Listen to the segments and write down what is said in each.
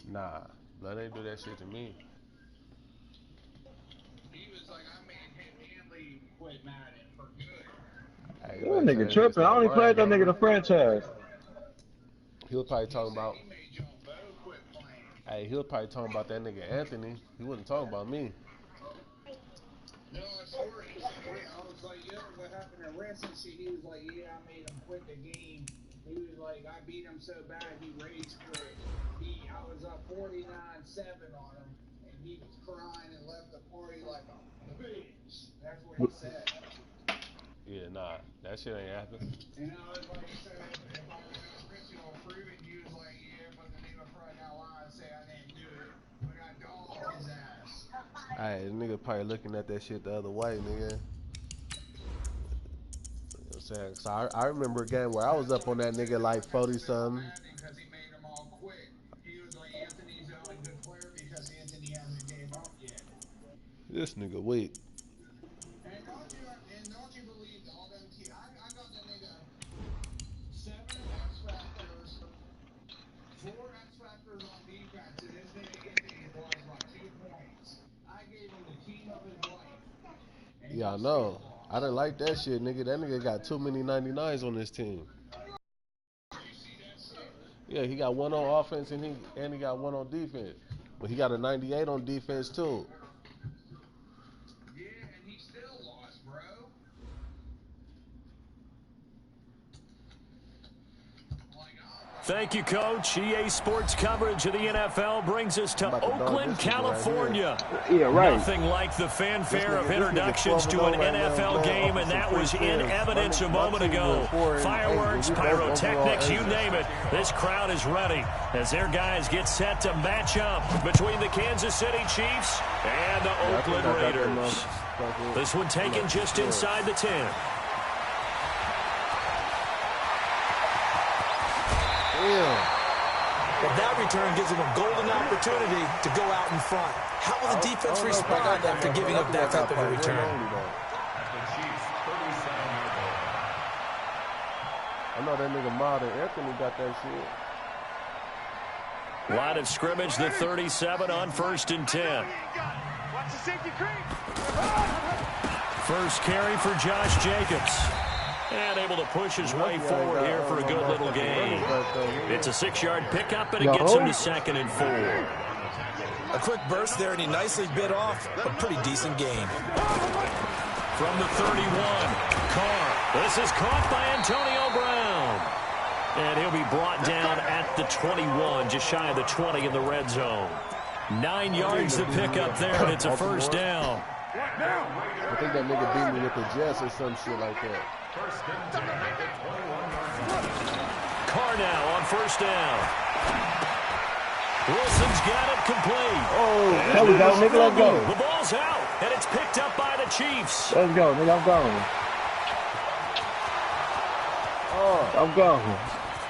Nah, blood ain't do that shit to me. He was like, I made him and Lee quit Madden for good. Hey, That nigga tripping. I only played that nigga the franchise. He was probably talking about. He made John Bo quit playing. Hey, he was probably talking about that nigga Anthony. He wasn't talking about me. No, I swear he said, I was like, yo, what happened to wrestling shit? He was like, yeah, I made him quit the game. He was like, I beat him so bad he rage quit. I was up 49-7 on him, and he was crying and left the party like a bitch. That's what he said. Yeah, nah, that shit ain't happened. And I was like, so if I was going to Chris, you know, prove it, he was like, yeah, but the nigga probably got lie and say I didn't do it. But I dog his ass. Hey, the nigga probably looking at that shit the other way, nigga. You know what I'm saying? So I remember a game where I was up on that nigga like 40-something. Because he made them all quit. He was like, Anthony's the only good player because Anthony hasn't gave up yet. This nigga weak. And don't you believe all them kids? I got the nigga 7 X Factors, 4 X Factors on defense, and his nigga Anthony was like 2 points. I gave him the team of his life. Yeah, I know. I didn't like that shit, nigga. That nigga got too many 99s on his team. Yeah, he got 1 on offense and he got 1 on defense. But he got a 98 on defense too. Yeah, and he still lost, bro. Thank you, Coach. EA Sports coverage of the NFL brings us to Oakland, California. Yeah, right. Nothing like the fanfare of introductions to an NFL game, and that was in evidence a moment ago. Fireworks, pyrotechnics, you name it. This crowd is ready as their guys get set to match up between the Kansas City Chiefs and the Oakland Raiders. This one taken just inside the 10. But that return gives them a golden opportunity to go out in front. How will the defense respond after giving up that type of a return? I know that nigga Madden Anthony got that shit. Line of scrimmage, the 37 on 1st and 10. First carry for Josh Jacobs. And able to push his way forward here for a good little gain. It's a 6-yard pickup, and it gets him to 2nd and 4. A quick burst there, and he nicely bit off a pretty decent gain. From the 31, Carr. This is caught by Antonio Brown. And he'll be brought down at the 21, just shy of the 20 in the red zone. 9 yards to pick up there, and it's a first down. I think that nigga beat me with the Jets or some shit like that. Carr now on 1st down. Wilson's got it complete. Oh, there we go, nigga, let's go. The ball's out, and it's picked up by the Chiefs. Let's go, nigga, I'm going. I'm going.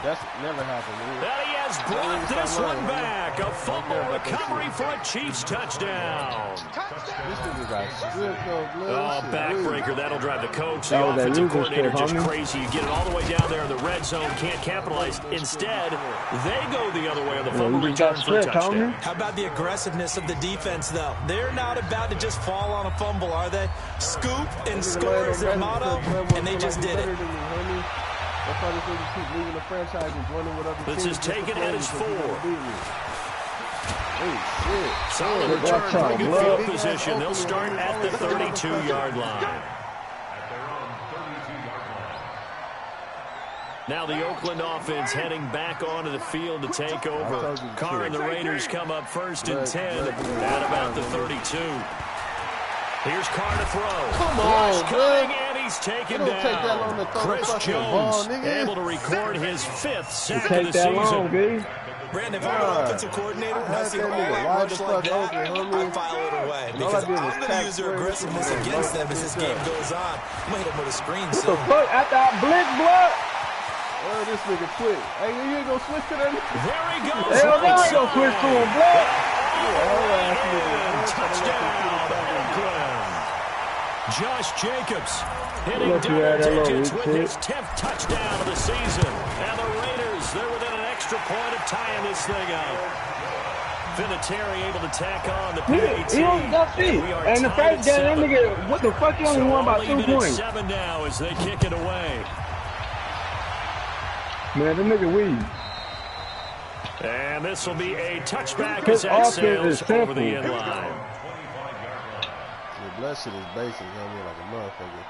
That's never happened, man. And he has brought this one back. A fumble recovery for a Chiefs touchdown. This nigga got stripped though, Oh, backbreaker. That'll drive the coach, the offensive coordinator, just crazy. You get it all the way down there in the red zone, can't capitalize. Instead, they go the other way on the fumble return for a touchdown. How about the aggressiveness of the defense, though? They're not about to just fall on a fumble, are they? Scoop and score is their motto, and they just did it. This is taken at his 4. Hey, shit. Solid return, pretty good field position. They'll start at the 32-yard line. Now the Oakland offense heading back onto the field to take over. Carr and the Raiders come up 1st and 10 at about the 32. Here's Carr to throw. Come on, coming, and he's taken down. Take that long to throw Chris the Jones ball, able to record his 5th sack of the season. Long, Brandon, if I'm an offensive coordinator and I see all that much like that, I file it away. Because I'm going to use their aggressiveness against them as this game goes on. I'm going to hit them with a screen. What the fuck? After I blitz, blood? Oh, this nigga quick. Hey, you ain't gonna switch to that? There he goes. Hell no, I ain't gonna switch to him, blood. Touchdown, Oakland. Josh Jacobs hitting double digits with his 10th touchdown of the season. And the Raiders, they're within an extra point of tying this thing up. Vinatieri able to tack on the PAT. He only got feet. And the first game, that nigga, what the fuck, he only won by 2 points. 7 now as they kick it away. Man, the nigga weed. And this will be a touchback as that sails over the end line. The blessed is basic, you know what I mean, like a motherfucker.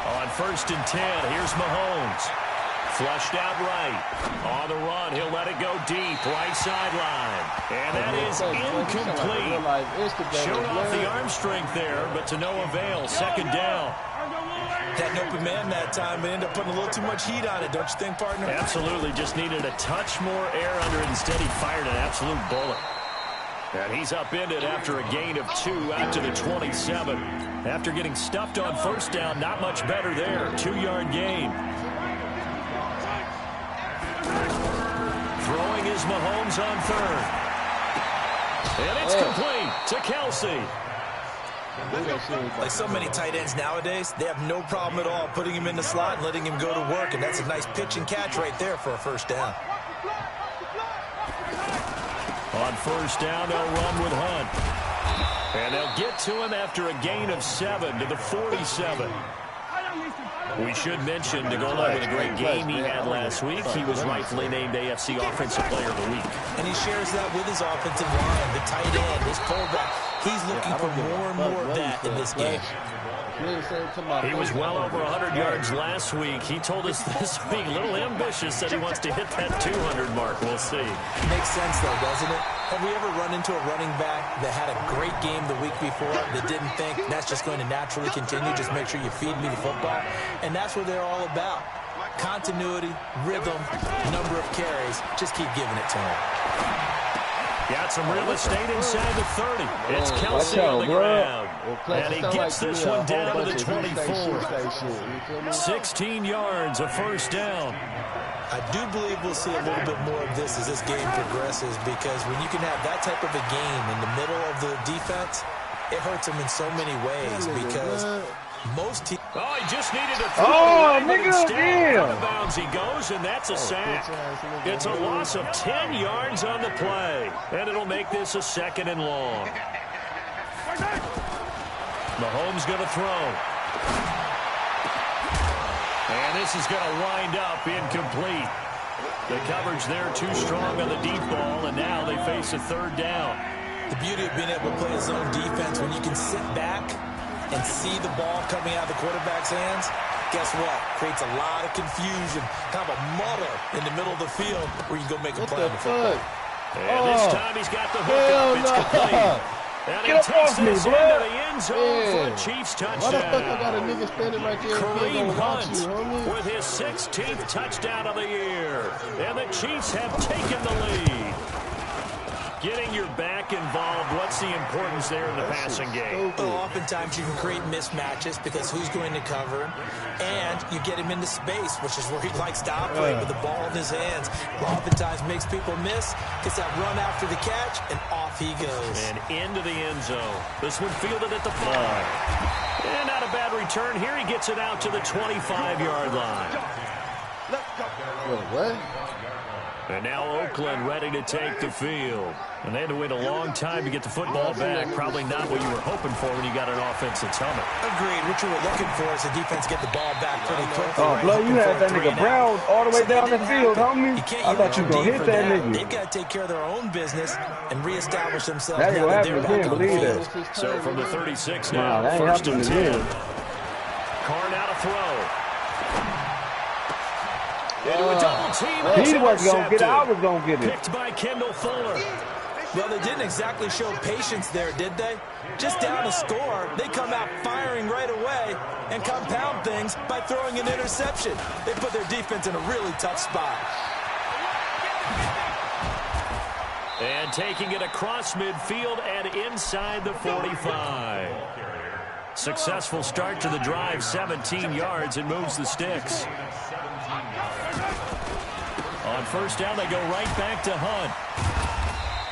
On 1st and 10, here's Mahomes. Flushed out right. On the run, he'll let it go deep. Right sideline. And that is incomplete. Showed off the arm strength there, but to no avail. 2nd down. Had an open man that time, but ended up putting a little too much heat on it, don't you think, partner? Absolutely. Just needed a touch more air under it. Instead, he fired an absolute bullet. And he's upended after a gain of 2 out to the 27. After getting stuffed on 1st down, not much better there. 2-yard gain. Throwing is Mahomes on 3rd. And it's complete to Kelsey. Like so many tight ends nowadays, they have no problem at all putting him in the slot and letting him go to work. And that's a nice pitch and catch right there for a 1st down. On 1st down, they'll run with Hunt. And they'll get to him after a gain of 7 to the 47. We should mention, to go along with a great game he had last week, he was rightfully named AFC Offensive Player of the Week. And he shares that with his offensive line, the tight end, his fullback. He's looking for more and more of that in this game. He was well over 100 yards last week. He told us this week, a little ambitious, said he wants to hit that 200 mark. We'll see. Makes sense, though, doesn't it? Have we ever run into a running back that had a great game the week before that didn't think that's just going to naturally continue? Just make sure you feed me the football. And that's what they're all about. Continuity, rhythm, number of carries. Just keep giving it to him. Got some real estate inside the 30. It's Kelsey on the ground. And he gets this one down to the 24. 16 yards, a 1st down. I do believe we'll see a little bit more of this as this game progresses, because when you can have that type of a game in the middle of the defense, it hurts them in so many ways, because most teams... Oh, he just needed to throw. Oh, nigga, damn. Out of bounds he goes, and that's a sack. It's a loss of 10 yards on the play, and it'll make this a 2nd and long. Mahomes going to throw. And this is going to wind up incomplete. The coverage there too strong on the deep ball, and now they face a 3rd down. The beauty of being able to play a zone defense, when you can sit back and see the ball coming out of the quarterback's hands, guess what? Creates a lot of confusion, kind of a muddle in the middle of the field where you can go make a play on the football. And this time he's got the hook up. It's complete. And he takes this into the end zone for a Chiefs touchdown. Kareem Hunt with his 16th touchdown of the year. And the Chiefs have taken the lead. Getting your back involved, what's the importance there in the passing game? Well, oftentimes you can create mismatches because who's going to cover him, and you get him into space, which is where he likes to operate with the ball in his hands. Oftentimes makes people miss, gets that run after the catch, and off he goes. And into the end zone. This one fielded at the 5. And not a bad return. Here he gets it out to the 25-yard line. What? And now Oakland ready to take the field. And they had to wait a long time to get the football back. Probably not what you were hoping for when you got an offense that's humming. Agreed. What you were looking for is the defense get the ball back pretty quickly. Oh, Blow, you had that nigga Brown all the way down the field, homie. I thought you were going to hit that nigga. They've got to take care of their own business and reestablish themselves. That ain't what happened again, believe that. So from the 36 now, Nah, that ain't 1st and 10. happening again. Carr now to throw. Into a double team. He wasn't going to get it. I was going to get it. Picked by Kendall Fuller. Well, they didn't exactly show patience there, did they? Just down a score, they come out firing right away and compound things by throwing an interception. They put their defense in a really tough spot. And taking it across midfield and inside the 45. Successful start to the drive, 17 yards, and moves the sticks. On 1st down, they go right back to Hunt.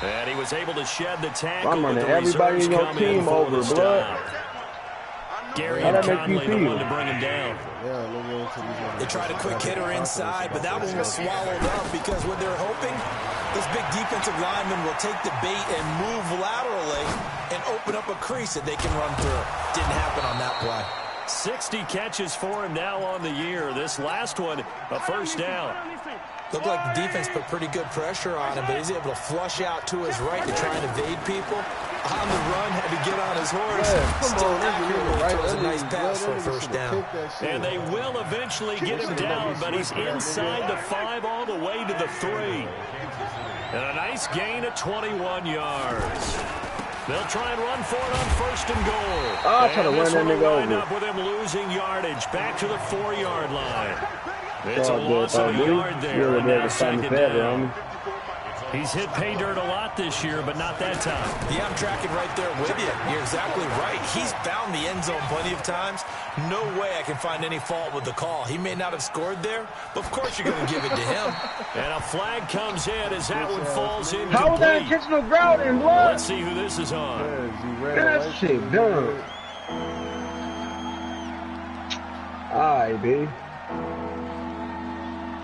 And he was able to shed the tackle. I'm running with the everybody in your coming team for over, the stop. Gary and Conley, the one to bring him down. They tried a quick hitter inside, but that one was swallowed up because what they're hoping, this big defensive lineman will take the bait and move laterally and open up a crease that they can run through. Didn't happen on that play. 60 catches for him now on the year. This last one, a first down. Looked like the defense put pretty good pressure on him, but he's able to flush out to his right to try and evade people. On the run, had to get on his horse. Still accurately throws a nice pass for a first down. And they will eventually get him down, but he's inside the 5 all the way to the 3. And a nice gain of 21 yards. They'll try and run for it on first and goal. I'll try to run that nigga over. Up with him losing yardage back to the 4-yard line. It's a loss of a yard there. And now second down. He's hit pay dirt a lot this year, but not that time. Yeah, I'm tracking right there with you. You're exactly right. He's found the end zone plenty of times. No way I can find any fault with the call. He may not have scored there, but of course you're going to give it to him. And a flag comes in as that one falls incomplete. How was that intentional grounding, blood? Let's see who this is on. That shit done. All right, B.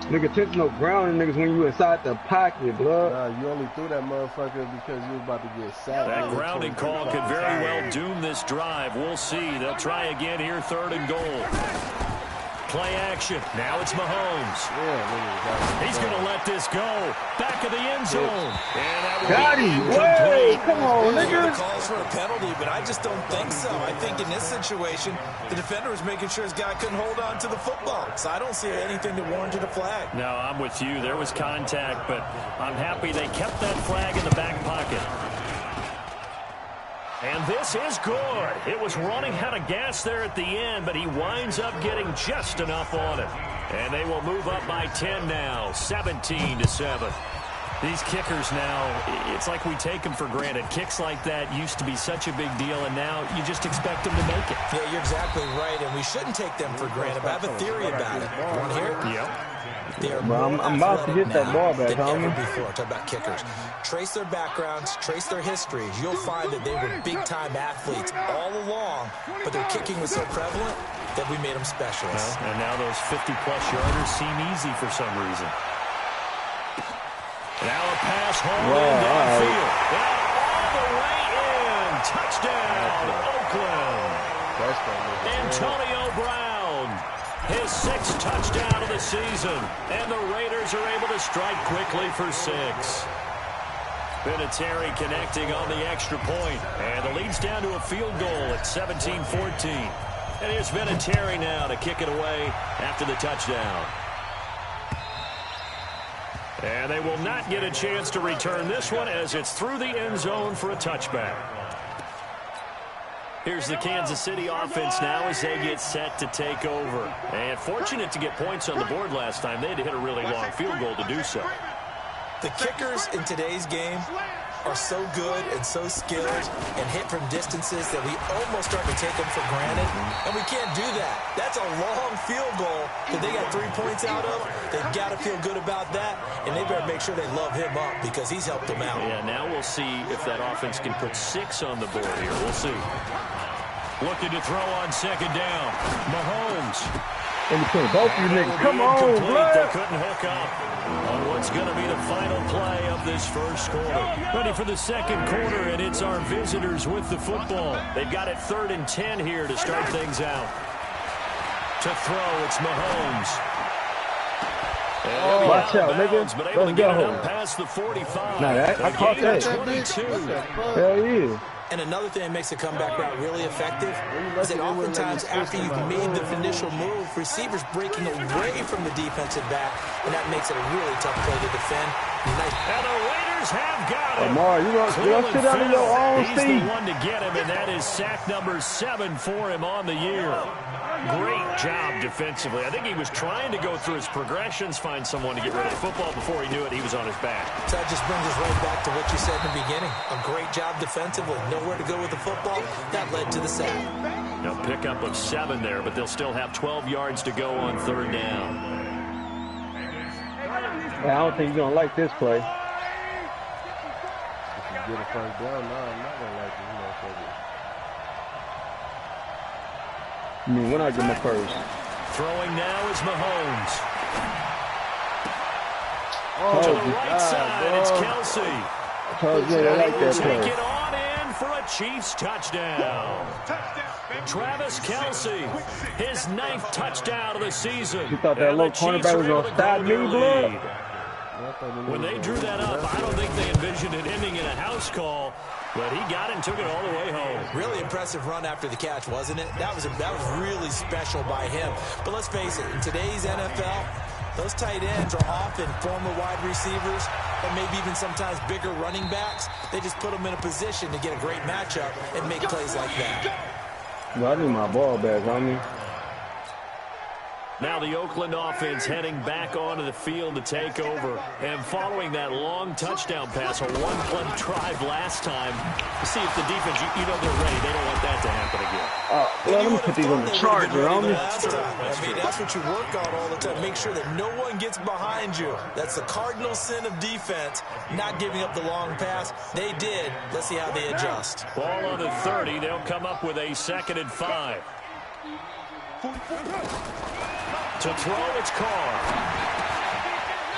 Nigga, intentional grounding niggas when you inside the pocket, blood. Nah, you only threw that motherfucker because you was about to get sacked. That grounding call could very well doom this drive. We'll see. They'll try again here, 3rd and goal. Play action. Now it's Mahomes. He's going to let this go. Back of the end zone. And that got him. Wait, come on, nigga. Calls for a penalty, but I just don't think so. I think in this situation, the defender was making sure his guy couldn't hold on to the football. So I don't see anything that warranted a flag. No, I'm with you. There was contact, but I'm happy they kept that flag in the back pocket. And this is good. It was running out of gas there at the end, but he winds up getting just enough on it. And they will move up by 10 now, 17-7. These kickers now, it's like we take them for granted. Kicks like that used to be such a big deal, and now you just expect them to make it. Yeah, you're exactly right, and we shouldn't take them for granted. But I have a theory about it. Want to hear it? Yep. They are more I'm about to hit that ball back, than ever homie. before. Talk about kickers. Trace their backgrounds, trace their histories. You'll find that they were big-time athletes all along, but their kicking was so prevalent that we made them specialists. Well, and now those 50-plus yarders seem easy for some reason. Now a pass home downfield. All the way in. Touchdown, Oakland. Antonio Brown. His 6th touchdown of the season. And the Raiders are able to strike quickly for 6. Vinatieri connecting on the extra point. And the lead's down to a field goal at 17-14. And here's Vinatieri now to kick it away after the touchdown. And they will not get a chance to return this one as it's through the end zone for a touchback. Here's the Kansas City offense now as they get set to take over. And fortunate to get points on the board last time. They had to hit a really long field goal to do so. The kickers in today's game are so good and so skilled and hit from distances that we almost start to take them for granted. And we can't do that. That's a long field goal that they got 3 points out of. They've got to feel good about that, and they better make sure they love him up because he's helped them out. Yeah, now we'll see if that offense can put 6 on the board here. We'll see. Looking to throw on 2nd down. Mahomes. In between both of you niggas. Come on, blood. They couldn't hook up on what's going to be the final play of this first quarter. Ready for the second quarter, and it's our visitors with the football. They've got it 3rd and 10 here to start things out. To throw, it's Mahomes. Watch out, nigga. But able to Let's get it go. up past the 45. Nah, I caught that. 22. Hell yeah. And another thing that makes the comeback route really effective is that oftentimes after you've made the initial move, receivers breaking away from the defensive back, and that makes it a really tough play to defend. Nice. And the Raiders have got him. Lamar, you gonna sit down in your own He's seat. the one to get him, and that is sack number 7 for him on the year. Great job defensively. I think he was trying to go through his progressions, find someone to get rid of the football. Before he knew it, he was on his back. So that just brings us right back to what you said in the beginning. A great job defensively. Nowhere to go with the football. That led to the sack. Now pickup of 7 there, but they'll still have 12 yards to go on 3rd down. I don't think you're gonna like this play. get a first down, no, I'm not gonna like this motherfucker. I mean, when I get my first. Throwing now is Mahomes. Oh, to the right side, it's Kelsey. I like that Take play. it on in for a Chiefs touchdown. Travis Kelsey, his 9th touchdown of the season. You thought that And low the Chiefs cornerback were was able gonna to stop grow me, their blood? lead. When they drew that up, I don't think they envisioned it ending in a house call, but he got it and took it all the way home. Really impressive run after the catch, wasn't it? That was really special by him. But let's face it, in today's NFL, those tight ends are often former wide receivers and maybe even sometimes bigger running backs. They just put them in a position to get a great matchup and make plays like that. Well, I need my ball back, homie. Now the Oakland offense heading back onto the field to take over. And following that long touchdown pass, a one-play drive last time, to see if the defense, you know they're ready. They don't want that to happen again. Well, let me put these on the charger, homie. That's what you work on all the time. Make sure that no one gets behind you. That's the cardinal sin of defense, not giving up the long pass. They did. Let's see how they adjust. Ball on the 30. They'll come up with a 2nd and 5. To throw, it's Carr.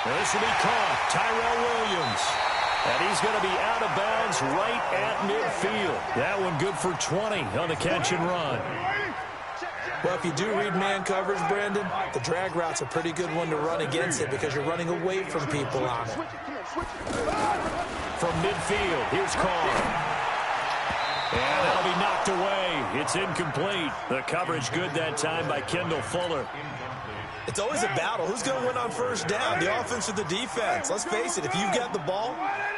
This will be caught. Tyrell Williams. And he's going to be out of bounds right at midfield. That one good for 20 on the catch and run. Well, if you do read man coverage, Brandon, the drag route's a pretty good one to run against it because you're running away from people on it. From midfield, here's Carr. And that'll be knocked away. It's incomplete. The coverage good that time by Kendall Fuller. It's always a battle. Who's going to win on first down, the offense or the defense? Let's face it, if you've got the ball,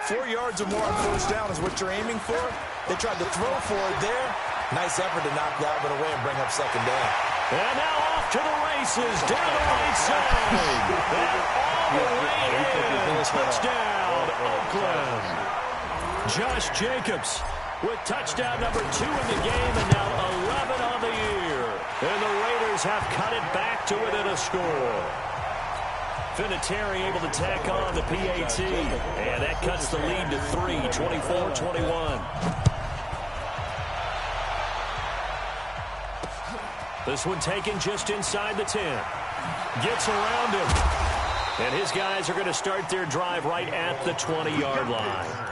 4 yards or more on first down is what you're aiming for. They tried to throw for it there. Nice effort to knock that one away and bring up 2nd down. And now off to the races, down the right side. And all the way in. Touchdown, Oakland. Josh Jacobs with touchdown number 2 in the game and now 11 on the year. And the Raiders have cut it back to within a score. Vinatieri able to tack on the PAT. And that cuts the lead to 3, 24-21. This one taken just inside the 10. Gets around him. And his guys are going to start their drive right at the 20-yard line.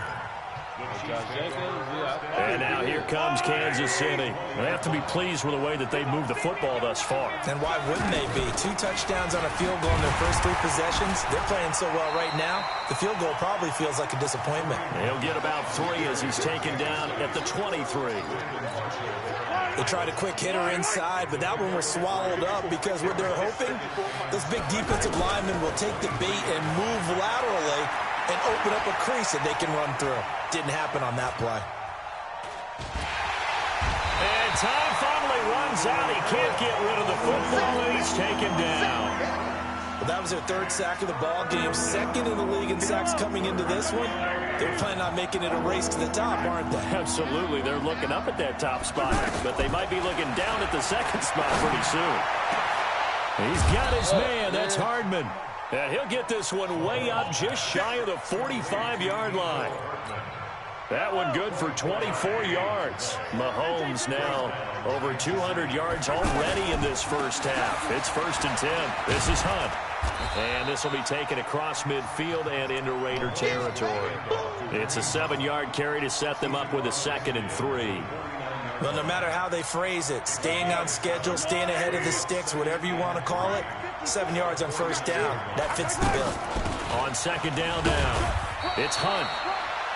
And now here comes Kansas City. They have to be pleased with the way that they've moved the football thus far. And why wouldn't they be? 2 touchdowns on a field goal in their first 3 possessions. They're playing so well right now, the field goal probably feels like a disappointment. He'll get about 3 as he's taken down at the 23. They tried a quick hitter inside, but that one was swallowed up because what they're hoping, those big defensive linemen will take the bait and move laterally and open up a crease that they can run through. Didn't happen on that play. And time finally runs out. He can't get rid of the football, and he's taken down. Well, that was their 3rd sack of the ball game, 2nd in the league in sacks coming into this one. They're planning on making it a race to the top, aren't they? Absolutely. They're looking up at that top spot, but they might be looking down at the 2nd spot pretty soon. He's got his man. That's Hardman. And he'll get this one way up just shy of the 45-yard line. That one good for 24 yards. Mahomes now over 200 yards already in this first half. It's 1st and 10. This is Hunt. And this will be taken across midfield and into Raider territory. It's a 7-yard carry to set them up with a 2nd and 3. Well, no matter how they phrase it, staying on schedule, staying ahead of the sticks, whatever you want to call it, 7 yards on first down. That fits the bill. On 2nd down now, it's Hunt.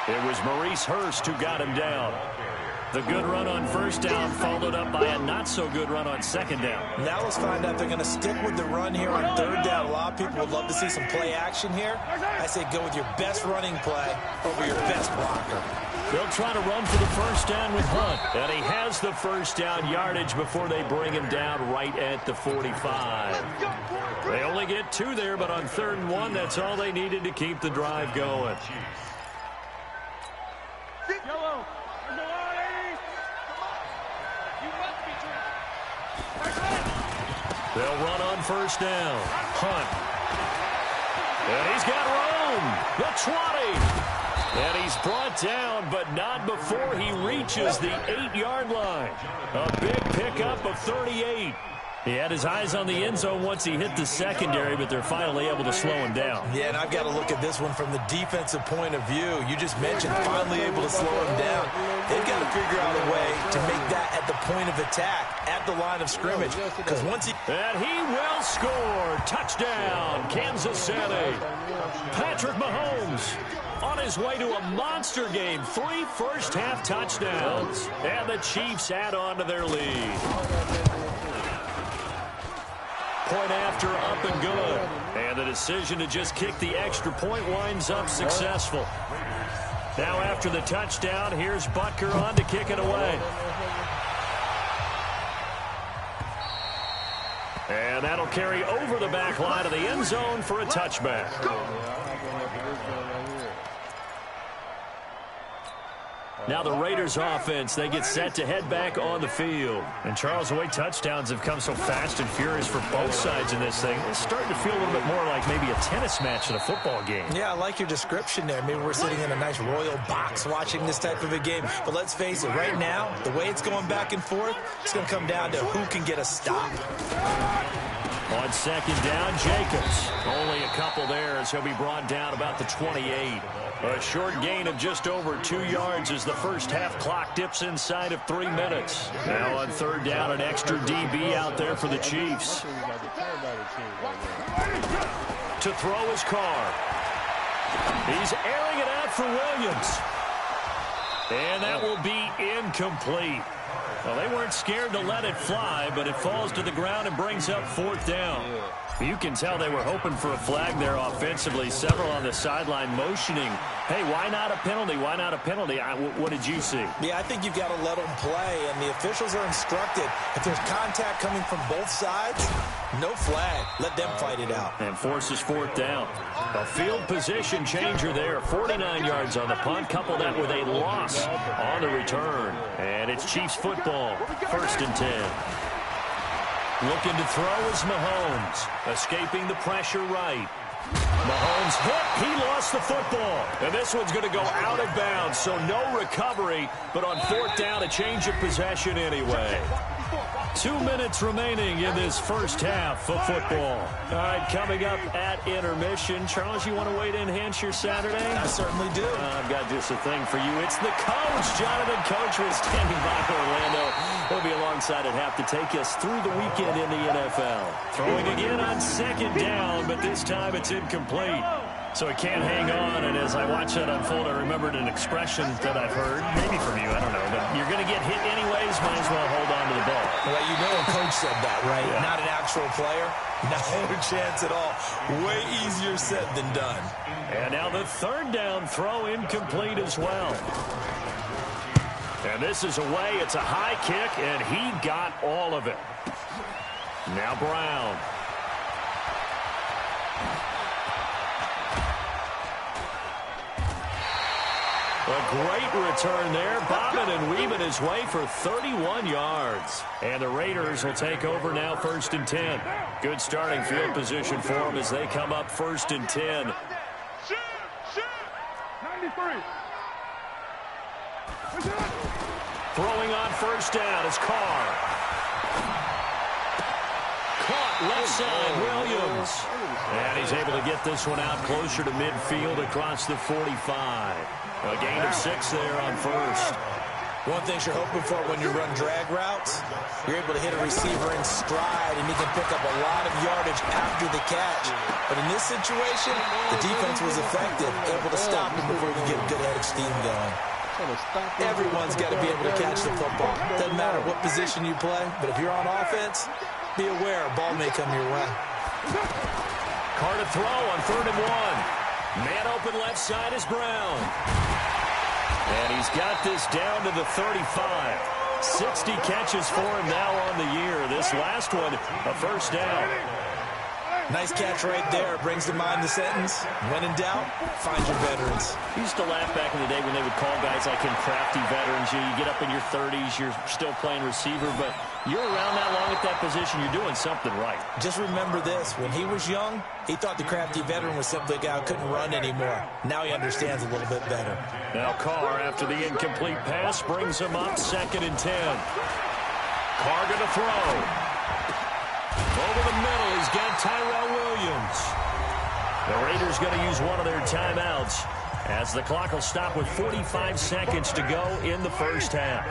It was Maurice Hurst who got him down. The good run on first down followed up by a not-so-good run on 2nd down. Now let's find out if they're going to stick with the run here on 3rd down. A lot of people would love to see some play action here. I say go with your best running play over your best blocker. They'll try to run for the first down with Hunt. And he has the first down yardage before they bring him down right at the 45. They only get 2 there, but on 3rd and 1, that's all they needed to keep the drive going. They'll run on first down. Hunt. And he's got room. The 20. And he's brought down, but not before he reaches the 8-yard line. A big pickup of 38. He had his eyes on the end zone once he hit the secondary, but they're finally able to slow him down. Yeah, and I've got to look at this one from the defensive point of view. You just mentioned finally able to slow him down. They've got to figure out a way to make that at the point of attack, at the line of scrimmage. Because once he... And he will score. Touchdown, Kansas City. Patrick Mahomes on his way to a monster game. 3 first-half touchdowns. And the Chiefs add on to their lead. Point after, up and good. And the decision to just kick the extra point winds up successful. Now after the touchdown, here's Butker on to kick it away. And that'll carry over the back line of the end zone for a touchback. Now the Raiders offense, they get set to head back on the field. And Charles, the way touchdowns have come so fast and furious for both sides in this thing, it's starting to feel a little bit more like maybe a tennis match in a football game. Yeah, I like your description there. Maybe we're sitting in a nice royal box watching this type of a game. But let's face it, right now, the way it's going back and forth, it's going to come down to who can get a stop. On second down, Jacobs. Only a couple there as he'll be brought down about the 28. A short gain of just over 2 yards as the first half clock dips inside of 3 minutes. Now on third down, an extra DB out there for the Chiefs. To throw his Carr. He's airing it out for Williams. And that will be incomplete. Well, they weren't scared to let it fly, but it falls to the ground and brings up fourth down. You can tell they were hoping for a flag there offensively. Several on the sideline motioning, hey, why not a penalty? Why not a penalty? What did you see? Yeah, I think you've got to let them play, and the officials are instructed. If there's contact coming from both sides, no flag. Let them fight it out. And forces fourth down. A field position changer there. 49 yards on the punt. Couple that with a loss on the return. And it's Chiefs football. 1st and 10. Looking to throw is Mahomes. Escaping the pressure right. Mahomes hit. He lost the football. And this one's going to go out of bounds, so no recovery. But on fourth down, a change of possession anyway. 2 minutes remaining in this first half of football. All right, coming up at intermission. Charles, you want to wait to enhance your Saturday? I certainly do. I've got just a thing for you. It's the coach, Jonathan Coachman, standing by Orlando. He'll be alongside at half to take us through the weekend in the NFL. Throwing again on second down, but this time it's incomplete. So he can't hang on, and as I watch that unfold, I remembered an expression that I've heard, maybe from you, I don't know, but you're going to get hit anyways, might as well hold on to the ball. Well, you know a coach said that, right? Yeah. Not an actual player. Not a chance at all. Way easier said than done. And now the third down throw incomplete as well. And this is away. It's a high kick, and he got all of it. Now Brown. A great return there, bobbing and weaving his way for 31 yards. And the Raiders will take over now 1st and 10. Good starting field position for them as they come up 1st and 10. Shoot! 93. Throwing on first down is Carr. Caught left side, Williams. And he's able to get this one out closer to midfield across the 45. A gain of 6 there on first. One thing you're hoping for when you run drag routes, you're able to hit a receiver in stride, and he can pick up a lot of yardage after the catch. But in this situation, the defense was effective, able to stop him before you get a good head of steam going. Everyone's got to be able to catch the football. Doesn't matter what position you play, but if you're on offense, be aware a ball may come your way. Carr to throw on 3rd and 1. Man open left side is Brown. And he's got this down to the 35. 60 catches for him now on the year. This last one, a first down. Nice catch right there. Brings to mind the sentence, when in doubt, find your veterans. We used to laugh back in the day when they would call guys like him crafty veterans. You get up in your 30s, you're still playing receiver, but you're around that long at that position, you're doing something right. Just remember this. When he was young, he thought the crafty veteran was simply a guy who couldn't run anymore. Now he understands a little bit better. Now Carr, after the incomplete pass, brings him up 2nd and 10. Carr going to throw. Over the middle, he's got Tyrell Williams. The Raiders going to use one of their timeouts as the clock will stop with 45 seconds to go in the first half.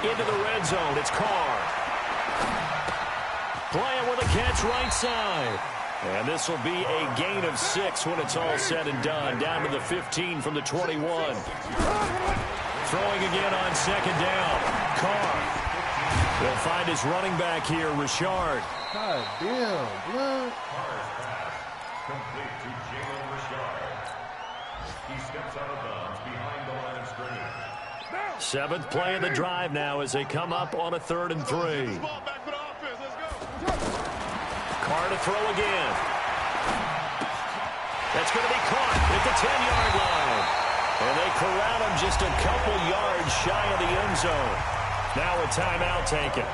Into the red zone, it's Carr. Playing with a catch right side. And this will be a gain of 6 when it's all said and done. Down to the 15 from the 21. Throwing again on 2nd down. Carr. They'll find his running back here, Richard. God damn, blood. Complete to Jalen Richard. He steps out of bounds behind the line of scrimmage. 7th play of the drive now as they come up on a 3rd and 3. Carr to throw again. That's going to be caught at the 10-yard line. And they corral him just a couple yards shy of the end zone. Now a timeout taken.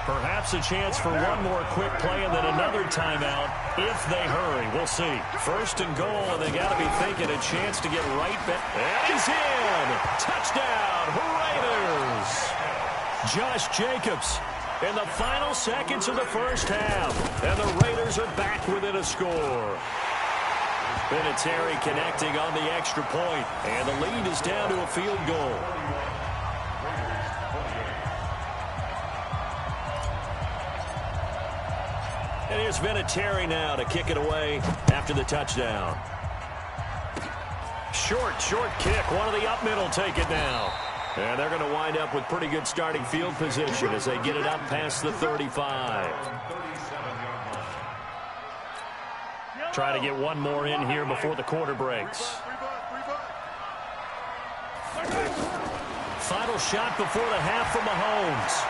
Perhaps a chance for one more quick play and then another timeout if they hurry. We'll see. 1st and goal, and they got to be thinking a chance to get right back. And he's in! Touchdown, Raiders! Josh Jacobs in the final seconds of the first half. And the Raiders are back within a score. Vinatieri connecting on the extra point, and the lead is down to a field goal. And here's Vinatieri now to kick it away after the touchdown. Short kick. One of the up middle take it now. And they're going to wind up with pretty good starting field position as they get it up past the 35. Try to get one more in here before the quarter breaks. Final shot before the half from Mahomes.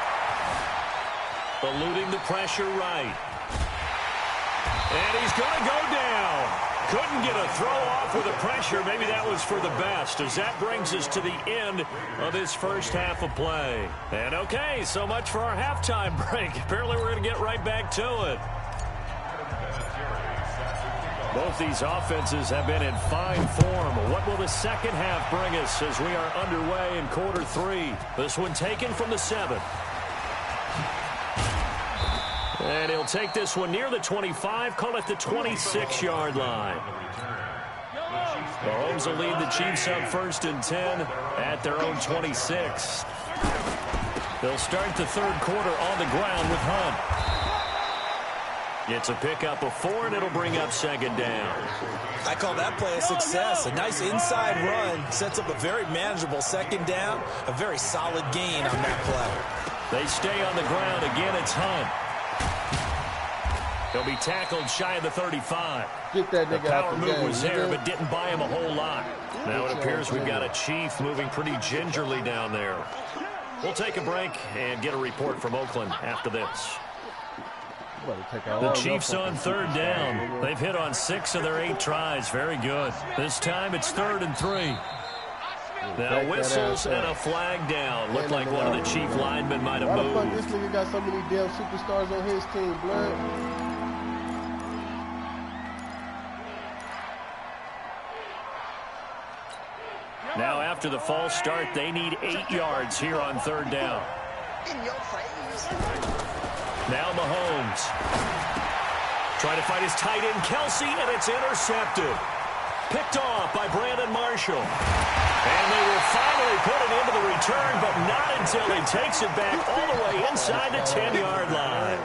Eluding the pressure right. And he's going to go down. Couldn't get a throw off with the pressure. Maybe that was for the best, as that brings us to the end of this first half of play. And okay, so much for our halftime break. Apparently we're going to get right back to it. Both these offenses have been in fine form. What will the second half bring us as we are underway in quarter 3? This one taken from the 7. And he'll take this one near the 25, call it the 26-yard line. Mahomes will lead the Chiefs up 1st and 10 at their own 26. They'll start the 3rd quarter on the ground with Hunt. It's a pickup of 4, and it'll bring up 2nd down. I call that play a success. A nice inside run sets up a very manageable 2nd down. A very solid gain on that play. They stay on the ground. Again, it's Hunt. He'll be tackled shy of the 35. Get that nigga the power out the move game, was there, but didn't buy him a whole lot. Now it appears we've got a Chief moving pretty gingerly down there. We'll take a break and get a report from Oakland after this. The Chiefs on 3rd down. They've hit on 6 of their 8 tries. Very good. This time it's 3rd and 3. Now whistles and a flag down. Looked like one of the Chief linemen might have moved. Why the fuck this nigga got so many damn superstars on his team, blood? Now after the false start, they need 8 yards here on 3rd down. Now Mahomes. Trying to find his tight end, Kelsey, and it's intercepted. Picked off by Brandon Marshall. And they will finally put it into the return, but not until he takes it back all the way inside the 10-yard line.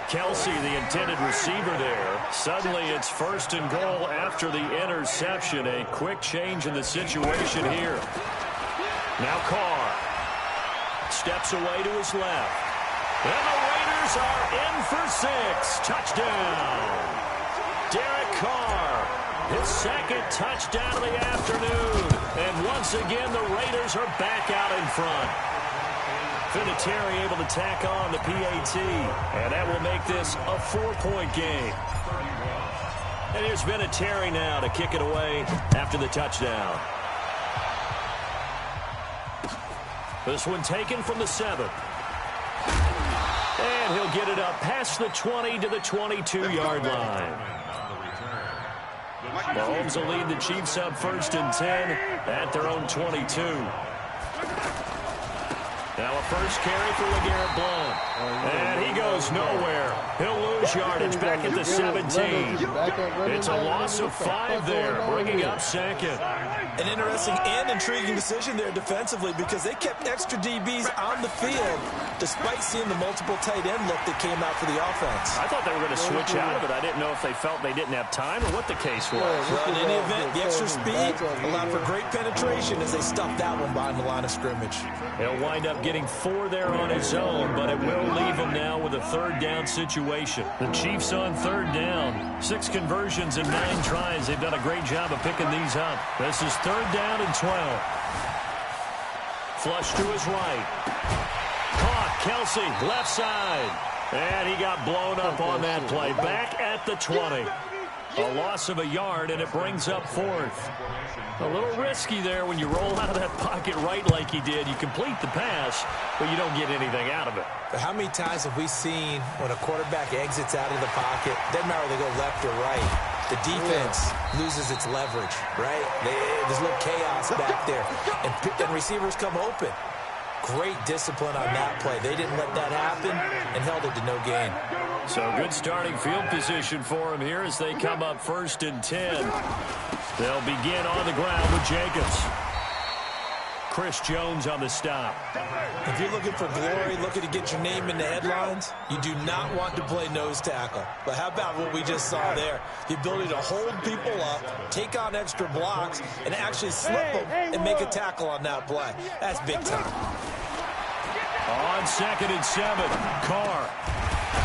Kelsey, the intended receiver there. Suddenly it's 1st and goal after the interception. A quick change in the situation here. Now Carr steps away to his left. And the Raiders are in for 6. Touchdown. Derek Carr, his 2nd touchdown of the afternoon. And once again, the Raiders are back out in front. Vinatieri able to tack on the PAT, and that will make this a 4-point game. And here's Vinatieri now to kick it away after the touchdown. This one taken from the 7. And he'll get it up past the 20 to the 22-yard line. Mahomes will lead the Chiefs up 1st and 10 at their own 22. Now a first carry for LeGarrette Blount. And he goes nowhere. He'll lose yardage back at the 17. It's a loss of 5 there, bringing up 2nd. An interesting and intriguing decision there defensively because they kept extra DBs on the field despite seeing the multiple tight end look that came out for the offense. I thought they were going to switch out of it. I didn't know if they felt they didn't have time or what the case was. Well, in any event, the extra speed allowed for great penetration as they stuffed that one behind the line of scrimmage. He'll wind up getting 4 there on his own, but it will leave him now with a 3rd down situation. The Chiefs on 3rd down. 6 conversions in 9 tries. They've done a great job of picking these up. This is 3rd down and 12. Flush to his right. Caught. Kelsey, left side. And he got blown up on that play. Back at the 20. A loss of a yard, and it brings up 4th. A little risky there when you roll out of that pocket right like he did. You complete the pass, but you don't get anything out of it. But how many times have we seen when a quarterback exits out of the pocket, doesn't matter whether they go left or right, the defense loses its leverage, right? There's a little chaos back there, and receivers come open. Great discipline on that play. They didn't let that happen and held it to no gain. So good starting field position for him here as they come up 1st and 10. They'll begin on the ground with Jacobs. Chris Jones on the stop. If you're looking for glory, looking to get your name in the headlines, you do not want to play nose tackle. But how about what we just saw there? The ability to hold people up, take on extra blocks, and actually slip them and make a tackle on that play. That's big time. On 2nd and 7, Carr.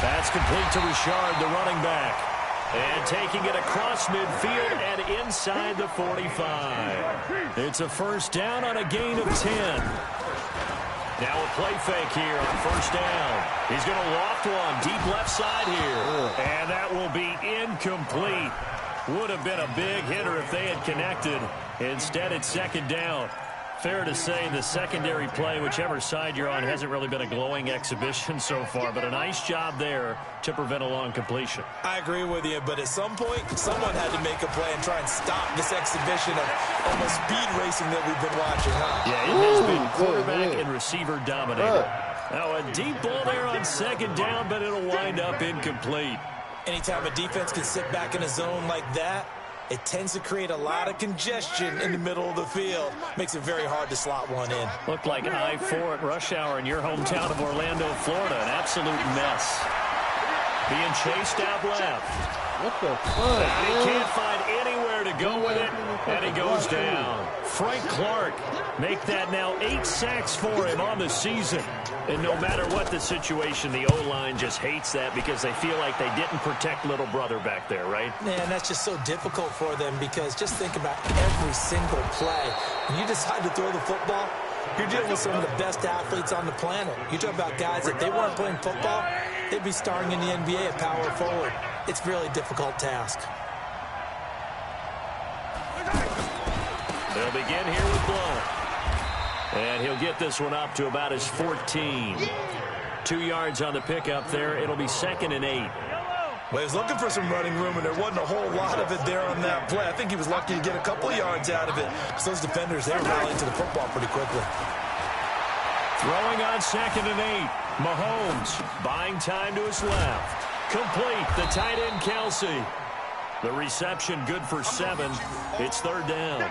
That's complete to Richard, the running back. And taking it across midfield and inside the 45. It's a 1st down on a gain of 10. Now a play fake here on 1st down. He's going to loft one deep left side here. And that will be incomplete. Would have been a big hitter if they had connected. Instead, it's 2nd down. Fair to say the secondary play, whichever side you're on, hasn't really been a glowing exhibition so far, but a nice job there to prevent a long completion. I agree with you, but at some point, someone had to make a play and try and stop this exhibition of almost speed racing that we've been watching, huh? Yeah, it has been quarterback and receiver dominated. Now a deep ball there on 2nd down, but it'll wind up incomplete. Anytime a defense can sit back in a zone like that, it tends to create a lot of congestion in the middle of the field. Makes it very hard to slot one in. Looked like I-4 at rush hour in your hometown of Orlando, Florida. An absolute mess. Being chased out left. What the fuck, He can't find anywhere to go with it, and he goes down. Frank Clark make that now 8 sacks for him on the season. And no matter what the situation, the O-line just hates that because they feel like they didn't protect little brother back there, right? Man, that's just so difficult for them because just think about every single play. When you decide to throw the football, you're dealing with some of the best athletes on the planet. You talk about guys, if they weren't playing football, they'd be starring in the NBA at power forward. It's a really difficult task. They'll begin here with Blount. And he'll get this one up to about his 14. 2 yards on the pickup there. It'll be 2nd and 8. Well, he was looking for some running room, and there wasn't a whole lot of it there on that play. I think he was lucky to get a couple of yards out of it. So those defenders, they were rallying to the football pretty quickly. Throwing on 2nd and 8. Mahomes buying time to his left. Complete. The tight end, Kelsey. The reception good for 7. It's 3rd down.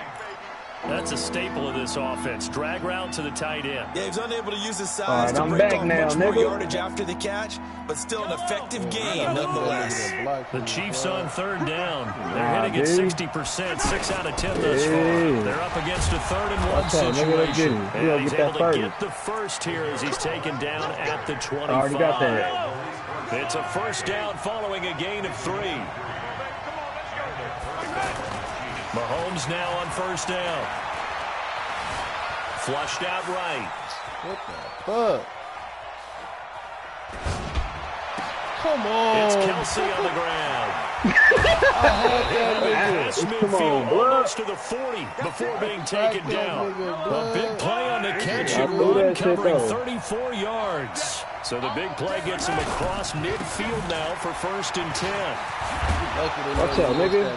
That's a staple of this offense. Drag route to the tight end. Yeah, he was unable to use his size to break off much more yardage after the catch, but still an effective game nonetheless. The Chiefs on 3rd down. They're hitting at 60%, 6 out of 10 thus far. They're up against a 3rd and 1 situation. And he's able to get the first here as he's taken down at the 25. Already got that. It's a 1st down following a gain of 3. Mahomes now on 1st down. Flushed out right. What the fuck? Come on. It's Kelsey on the ground. Past Come midfield, on, almost to the 40 before being taken down. A big play on the catch and I threw run, that shit, covering though. 34 yards. So the big play gets him across midfield now for 1st and 10. Watch out, nigga.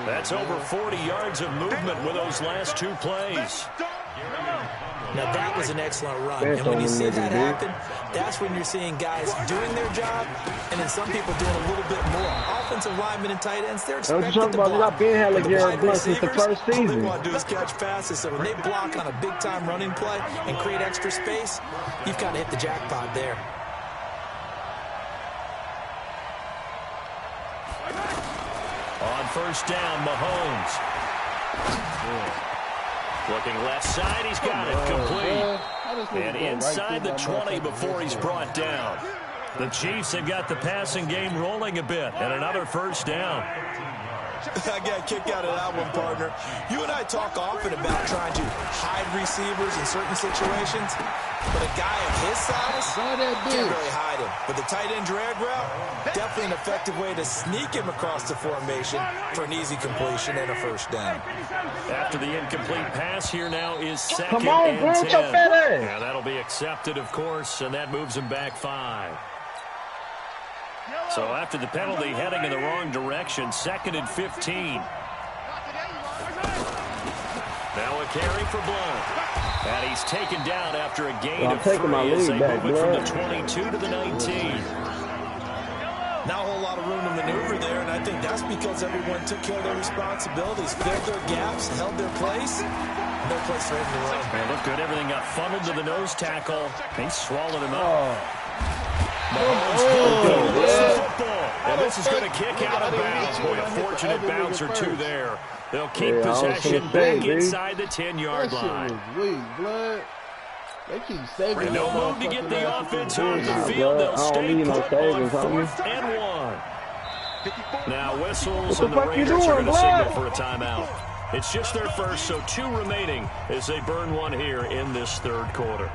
That's over 40 yards of movement with those last 2 plays. Now, that was an excellent run. That's And when you on see them that niggas, happen, that's when you're seeing guys doing their job and then some people doing a little bit more. Offensive linemen and tight ends, they're expected to block. I've been hella But the Garrett wide Blunt since the receivers, first all they season. want to do is catch passes. So when they block on a big-time running play and create extra space, you've kind of hit the jackpot there. On 1st down, Mahomes. Looking left side, he's got it complete. And inside the 20 before he's brought down. The Chiefs have got the passing game rolling a bit, and another 1st down. I got a kick out of that one, partner. You and I talk often about trying to hide receivers in certain situations, but a guy of his size can't really hide him. But the tight end drag route, definitely an effective way to sneak him across the formation for an easy completion and a 1st down. After the incomplete pass, here now is 2nd Come on, and bro, 10. your fat ass. Yeah, that'll be accepted, of course, and that moves him back 5. So after the penalty, heading in the wrong direction, 2nd and 15. Now a carry for Blunt. And he's taken down after a gain of 3 as they move it from the 22 to the 19. Not a whole lot of room to maneuver there, and I think that's because everyone took care of their responsibilities, filled their gaps, held their place. No place for him to run. Man, look good. Everything got funneled to the nose tackle. He swallowed him up. Mahomes the football. And this is going to kick out of bounds. Boy, a fortunate bounce or 2 there. They'll keep possession back inside the 10-yard line. They keep saving. No move to get the offense on the field. They'll stay put on 4th and 1. Now whistles, and the Raiders are going to signal for a timeout. It's just their first, so 2 remaining as they burn 1 here in this 3rd quarter.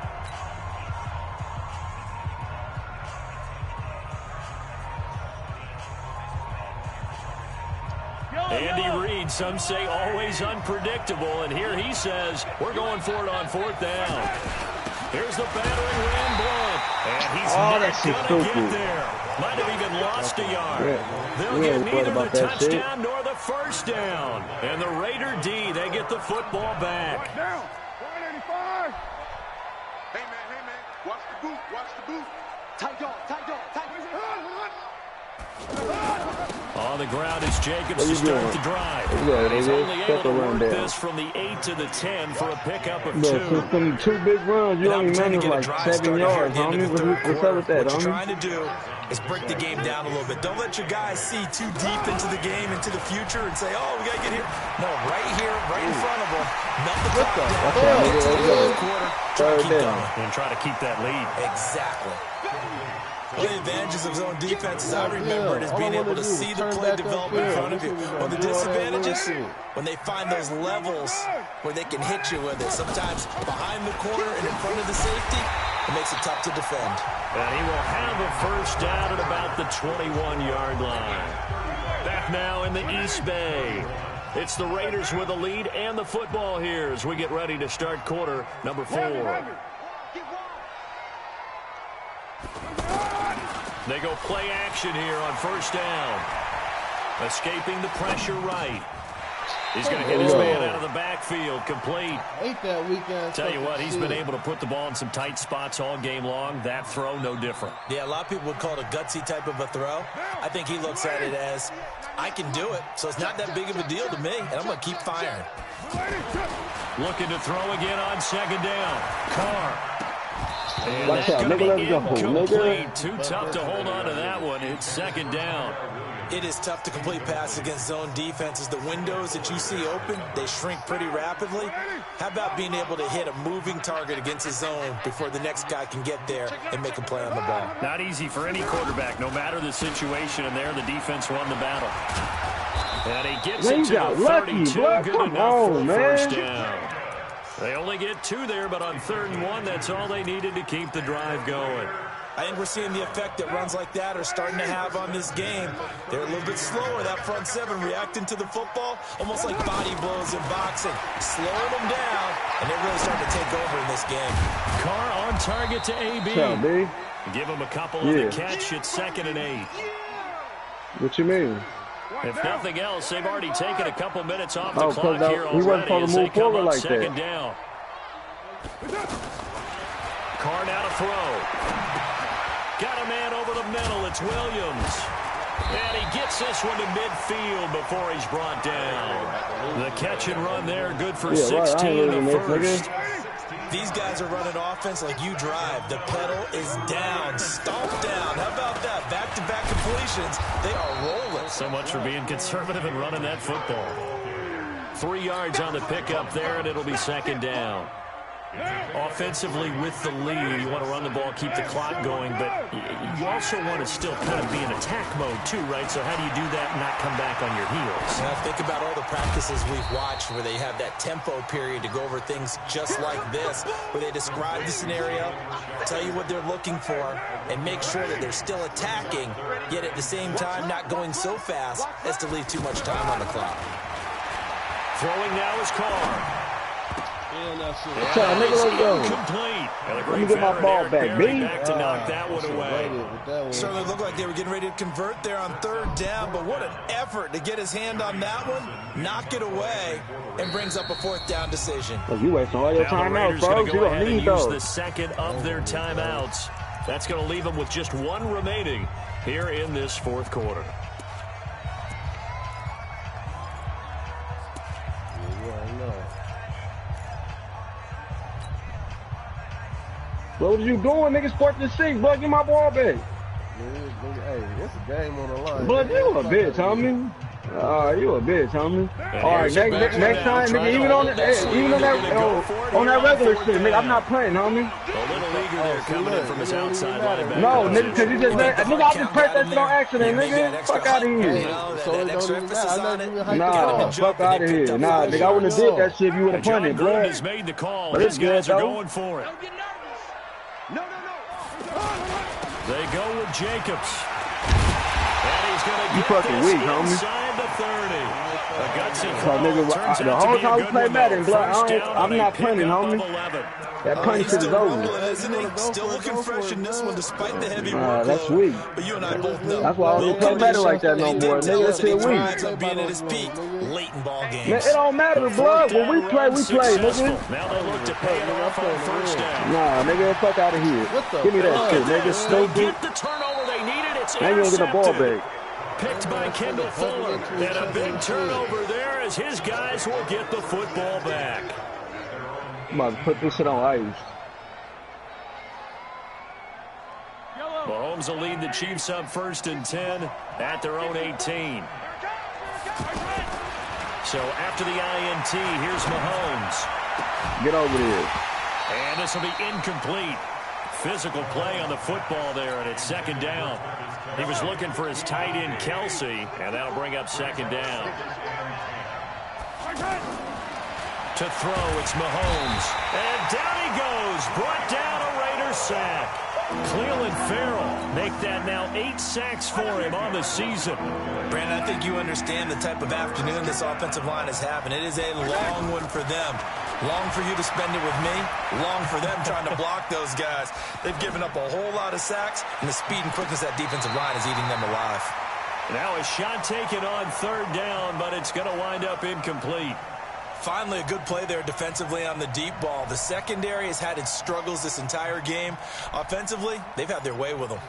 Andy Reid, some say always unpredictable, and here he says we're going for it on 4th down. Here's the battering ram Blunt, and he's not going to get there. Might have even lost a yard. They'll get neither the touchdown nor the 1st down. And the Raider D, they get the football back. $185. Hey, man, watch the boot, Tight dog. On the ground is Jacobs to start the drive. He's only able to work this from the 8 to the 10 for a pickup of 2. From 2 big runs, you only managed like 7 yards. What you're trying to do is break the game down a little bit. Don't let your guys see too deep into the game, into the future, and say, oh, we got to get here. No, right here, right in front of them. Melt the clock down. Get to the 4th quarter. Try to keep going. And try to keep that lead. Exactly. One of the advantages of zone defense, as I remember it, is being able to see the play develop in front of you. One of the disadvantages, when they find those levels where they can hit you with it, sometimes behind the corner and in front of the safety, it makes it tough to defend. And he will have a 1st down at about the 21-yard line. Back now in the East Bay. It's the Raiders with the lead and the football here as we get ready to start quarter number 4. They go play action here on 1st down. Escaping the pressure right. He's going to hit his man out of the backfield. Complete. Ain't that weekend? Tell you what, he's been able to put the ball in some tight spots all game long. That throw, no different. Yeah, a lot of people would call it a gutsy type of a throw. I think he looks at it as, I can do it, so it's not that big of a deal to me, and I'm going to keep firing. Looking to throw again on 2nd down. Carr. And Watch that's out, going to be nigga. incomplete. Too tough to hold on to that one. It's 2nd down. It is tough to complete passes against zone defenses. The windows that you see open, they shrink pretty rapidly. How about being able to hit a moving target against a zone before the next guy can get there and make a play on the ball? Not easy for any quarterback, no matter the situation, and there the defense won the battle. And he gets it to the 32. Good enough for a 1st down. They only get 2 there, but on 3rd and 1, that's all they needed to keep the drive going. I think we're seeing the effect that runs like that are starting to have on this game. They're a little bit slower, that front seven, reacting to the football, almost like body blows in boxing, slowing them down, and they're really starting to take over in this game. Carr on target to AB. Give him a couple on the catch. It's 2nd and 8. What you mean? If nothing else, they've already taken a couple minutes off the clock here he wasn't already supposed to move forward like 2nd that. down. Carr now to throw. Got a man over the middle. It's Williams. And he gets this one to midfield before he's brought down. The catch and run there, good for 16 in the first. These guys are running offense like you drive. The pedal is down, stomp down. How about that? Back-to-back completions. They are rolling. So much for being conservative and running that football. 3 yards on the pickup there, and it'll be 2nd down. Offensively with the lead, you want to run the ball, keep the clock going, but you also want to still kind of be in attack mode too, right? So how do you do that and not come back on your heels? Now think about all the practices we've watched where they have that tempo period to go over things just like this, where they describe the scenario, tell you what they're looking for, and make sure that they're still attacking, yet at the same time not going so fast as to leave too much time on the clock. Throwing now is Carr. Complete. Let me get my ball back, B. Back to knock that one away. Certainly looked like they were getting ready to convert there on 3rd down, but what an effort to get his hand on that one, knock it away, and brings up a 4th down decision. Oh, you wasting all your timeouts, bro. You don't need those. The 2nd of their timeouts. That's going to leave them with just 1 remaining here in this 4th quarter. What was you doing, nigga? 4th and 6, bro. Get my ball back. Hey, it's a game on the line. But you a bitch, homie. You a bitch, homie. All right, next time, nigga, even on that regular shit, nigga, I'm not playing, homie. A little eager there coming in from his outside linebacker. No, nigga, because you just made, nigga, I just pressed that shit on accident, nigga. Fuck out of here. Nah, fuck out of here. Nah, nigga, I wouldn't have did that shit if you would have punted, bro. Has made the call. These guys are going for it. They go with Jacobs. And he's going to get this inside the 30. A gutsy call. Nigga, the whole time we play Madden, I'm not punting, homie. That punch shit is over. Still looking fresh in this one despite the heavy workload. That's weak. But you and I both know. That's why I don't play Madden like that no more. Nigga, that shit weak. Being at his peak late in ball games. Man, it don't matter, blood. When we play, nigga. Now they look to pay it off on 1st down. Nah, nigga, fuck out of here. Give me that shit, nigga. Stupid. Get the turnover they needed. It's now you gonna get the ball back. Picked by Kendall Fuller. And a big turnover there as his guys will get the football back. I'm about to put this shit on ice. Mahomes will lead the Chiefs up 1st and 10 at their own 18. So after the INT, here's Mahomes. Get over there. And this will be incomplete. Physical play on the football there, and it's 2nd down. He was looking for his tight end, Kelsey, and that'll bring up 2nd down. To throw, it's Mahomes. And down he goes. Brought down a Raiders sack. Cleveland Farrell make that now 8 sacks for him on the season. Brandon, I think you understand the type of afternoon this offensive line is having. It is a long one for them. Long for you to spend it with me. Long for them trying to block those guys. They've given up a whole lot of sacks, and the speed and quickness of that defensive line is eating them alive. Now a shot taken on 3rd down, but it's going to wind up incomplete. Finally, a good play there defensively on the deep ball. The secondary has had its struggles this entire game. Offensively, they've had their way with them.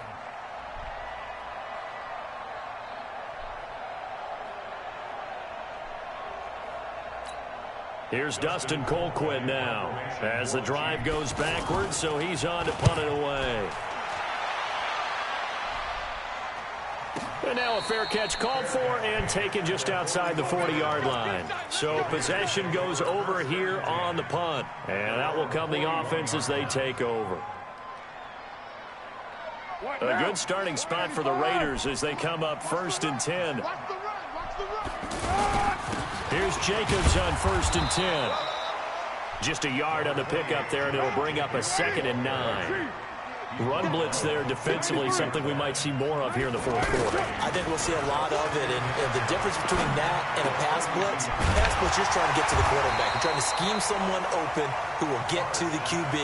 Here's Dustin Colquitt now as the drive goes backwards, so he's on to punt it away. And now a fair catch called for and taken just outside the 40-yard line. So possession goes over here on the punt. And that will come the offense as they take over. A good starting spot for the Raiders as they come up 1st and 10. Here's Jacobs on 1st and 10. Just a yard on the pickup there, and it'll bring up a 2nd and 9. Run blitz there defensively, something we might see more of here in the fourth quarter. I think we'll see a lot of it, and the difference between that and a pass blitz, you're trying to get to the quarterback. You're trying to scheme someone open who will get to the QB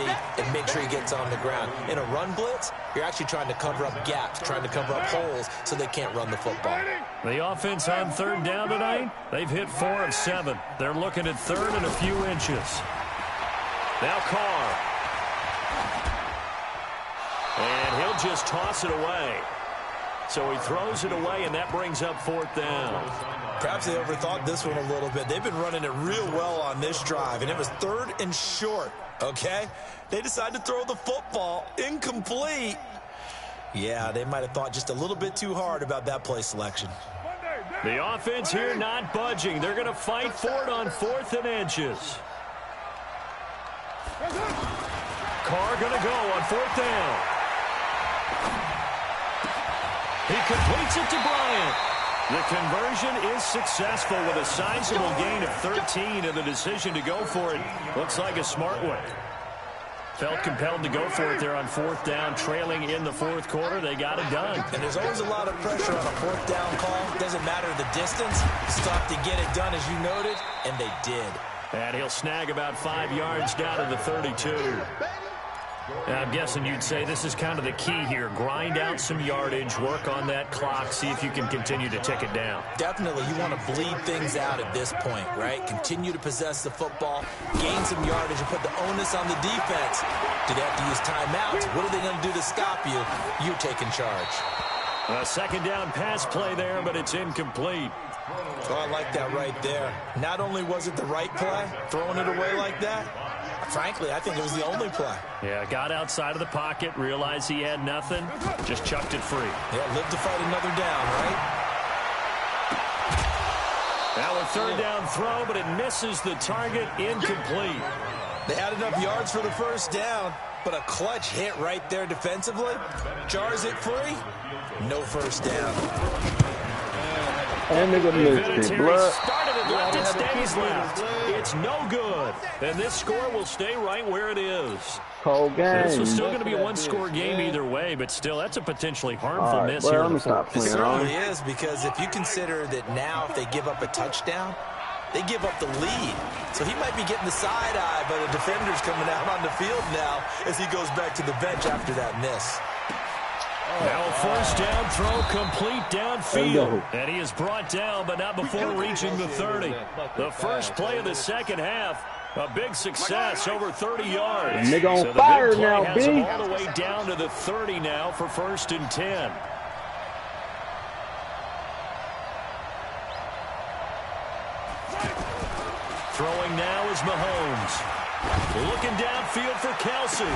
and make sure he gets on the ground. In a run blitz, you're actually trying to cover up gaps, trying to cover up holes so they can't run the football. The offense on third down tonight, they've hit 4 of 7. They're looking at third and a few inches. Now Carr. And he'll just toss it away. So he throws it away, and that brings up fourth down. Perhaps they overthought this one a little bit. They've been running it real well on this drive, and it was third and short, okay? They decided to throw the football incomplete. Yeah, they might have thought just a little bit too hard about that play selection. The offense here not budging. They're going to fight for it on 4th and inches. Carr going to go on 4th down. He completes it to Bryant. The conversion is successful with a sizable gain of 13, and the decision to go for it looks like a smart one. Felt compelled to go for it there on 4th down, trailing in the fourth quarter. They got it done. And there's always a lot of pressure on a 4th down call. Doesn't matter the distance. Stop to get it done, as you noted, and they did. And he'll snag about 5 yards down to the 32. I'm guessing you'd say this is kind of the key here. Grind out some yardage, work on that clock, see if you can continue to tick it down. Definitely. You want to bleed things out at this point, right? Continue to possess the football, gain some yardage, and put the onus on the defense. Do they have to use timeouts? What are they going to do to stop you? You're taking charge. A second down pass play there, but it's incomplete. Oh, I like that right there. Not only was it the right play, throwing it away like that, frankly, I think it was the only play. Yeah, got outside of the pocket, realized he had nothing, just chucked it free. Yeah, live to fight another down, right? Now a third down throw, but it misses the target, incomplete. They had enough yards for the first down, but a clutch hit right there defensively. Jars it free, no first down. And they're going to miss it. Blood. Started it left, it stays left. It's no good. And this score will stay right where it is. Cold game. This was still going to be a one-score game either way, but still, that's a potentially harmful miss here. Let me stop playing. It certainly is, because if you consider that now if they give up a touchdown, they give up the lead. So he might be getting the side eye, but a defender's coming out on the field now as he goes back to the bench after that miss. Now a first down throw complete downfield. And he is brought down, but not before reaching the 30. The first play of the second half, a big success, over 30 yards. Nigga on so fire the big play now, has B. him all the way down to the 30 now for 1st and 10. Throwing now is Mahomes. Looking downfield for Kelsey.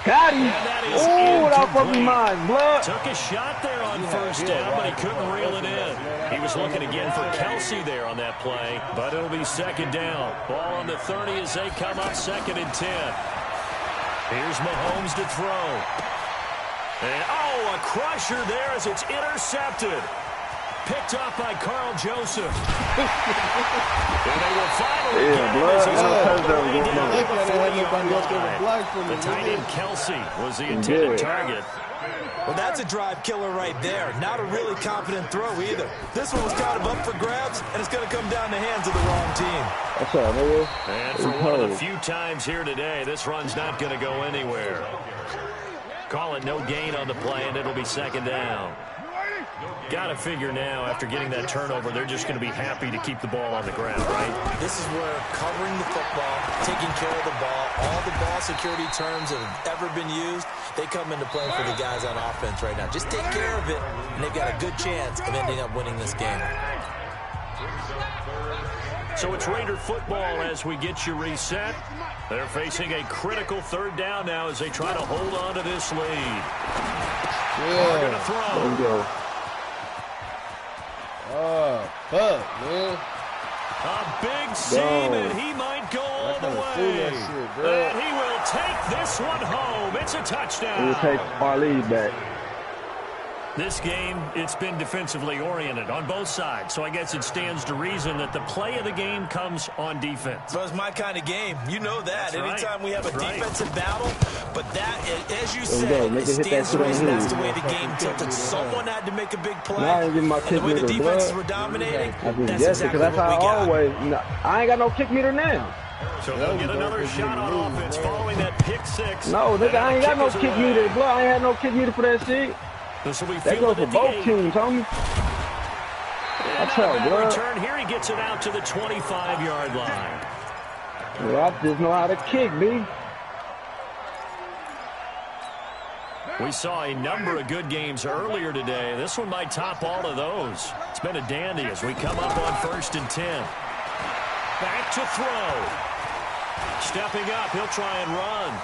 Got him. Oh, that fucking mine, blood. Took a shot there on first down, but he couldn't reel it in. He was looking again for Kelsey there on that play, but it'll be second down. Ball on the 30 as they come up 2nd and 10. Here's Mahomes to throw. And, oh, a crusher there as it's intercepted. Picked up by Carl Joseph. And they will finally get him as he's all the way down to the 40-yard line. The tight end Kelsey was the intended target. Well, that's a drive killer right there. Not a really confident throw either. This one was kind of up for grabs, and it's going to come down the hands of the wrong team. What's up, nigga? And for one of the few times here today, this run's not going to go anywhere. Call it no gain on the play, and it'll be second down. Got to figure now, after getting that turnover, they're just going to be happy to keep the ball on the ground, right? This is where covering the football, taking care of the ball, all the ball security terms that have ever been used, they come into play for the guys on offense right now. Just take care of it, and they've got a good chance of ending up winning this game. So it's Raider football as we get you reset. They're facing a critical third down now as they try to hold on to this lead. They're going to throw. There we go. Oh, fuck, man. A big seam, and he might go all the way. And he will take this one home. It's a touchdown. We'll take our lead back. This game, it's been defensively oriented on both sides, so I guess it stands to reason that the play of the game comes on defense. Well, it's my kind of game. You know that. That's Anytime right. we have a defensive battle, but that, as you said, Make it it hit stands that to reason shit on that's the you. way the game tilted. Someone had to make a big play, Now I ain't getting my and the kick way the meter, defenses blood. were dominating, I just that's guess it, exactly because that's what how we I got. always. I ain't got no kick meter now. So they'll get another shot on offense following that pick six. No, nigga, I ain't got no kick meter, blood. I ain't had no kick meter for that shit. This will be That goes for both teams, homie. I tell you, blood. Return here, he gets it out to the 25-yard line. Well, I just know how to kick, B. We saw a number of good games earlier today. This one might top all of those. It's been a dandy as we come up on 1st and 10. Back to throw. Stepping up, he'll try and run.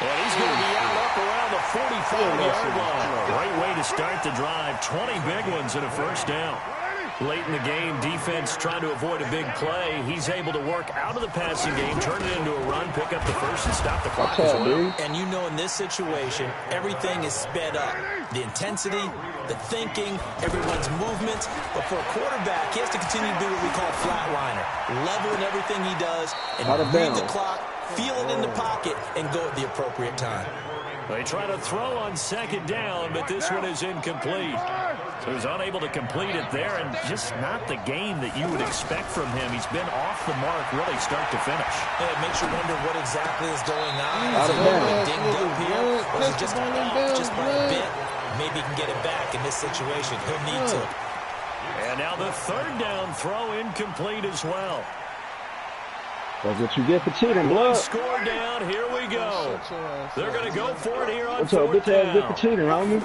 And he's going to be out up around the 45-yard line. Great way to start the drive. 20 big ones and a first down. Late in the game, defense trying to avoid a big play. He's able to work out of the passing game, turn it into a run, pick up the first, and stop the clock as well. And you know in this situation, everything is sped up. The intensity, the thinking, everyone's movements. But for a quarterback, he has to continue to do what we call flatliner. Level in everything he does and read the clock, feel it in the pocket, and go at the appropriate time. They try to throw on 2nd down, but this one is incomplete. So he's unable to complete it there, and just not the game that you would expect from him. He's been off the mark really start to finish. Yeah, it makes you wonder what exactly is going on. Is it a little bit dinged up here, or is it just off just by a bit? Maybe he can get it back in this situation. He'll need to. And now the 3rd down throw incomplete as well. That's what you get for cheating, blood. Score down. Here we go. They're going to go for it here on What's up, 4th bitch ass down. get for cheating, homie?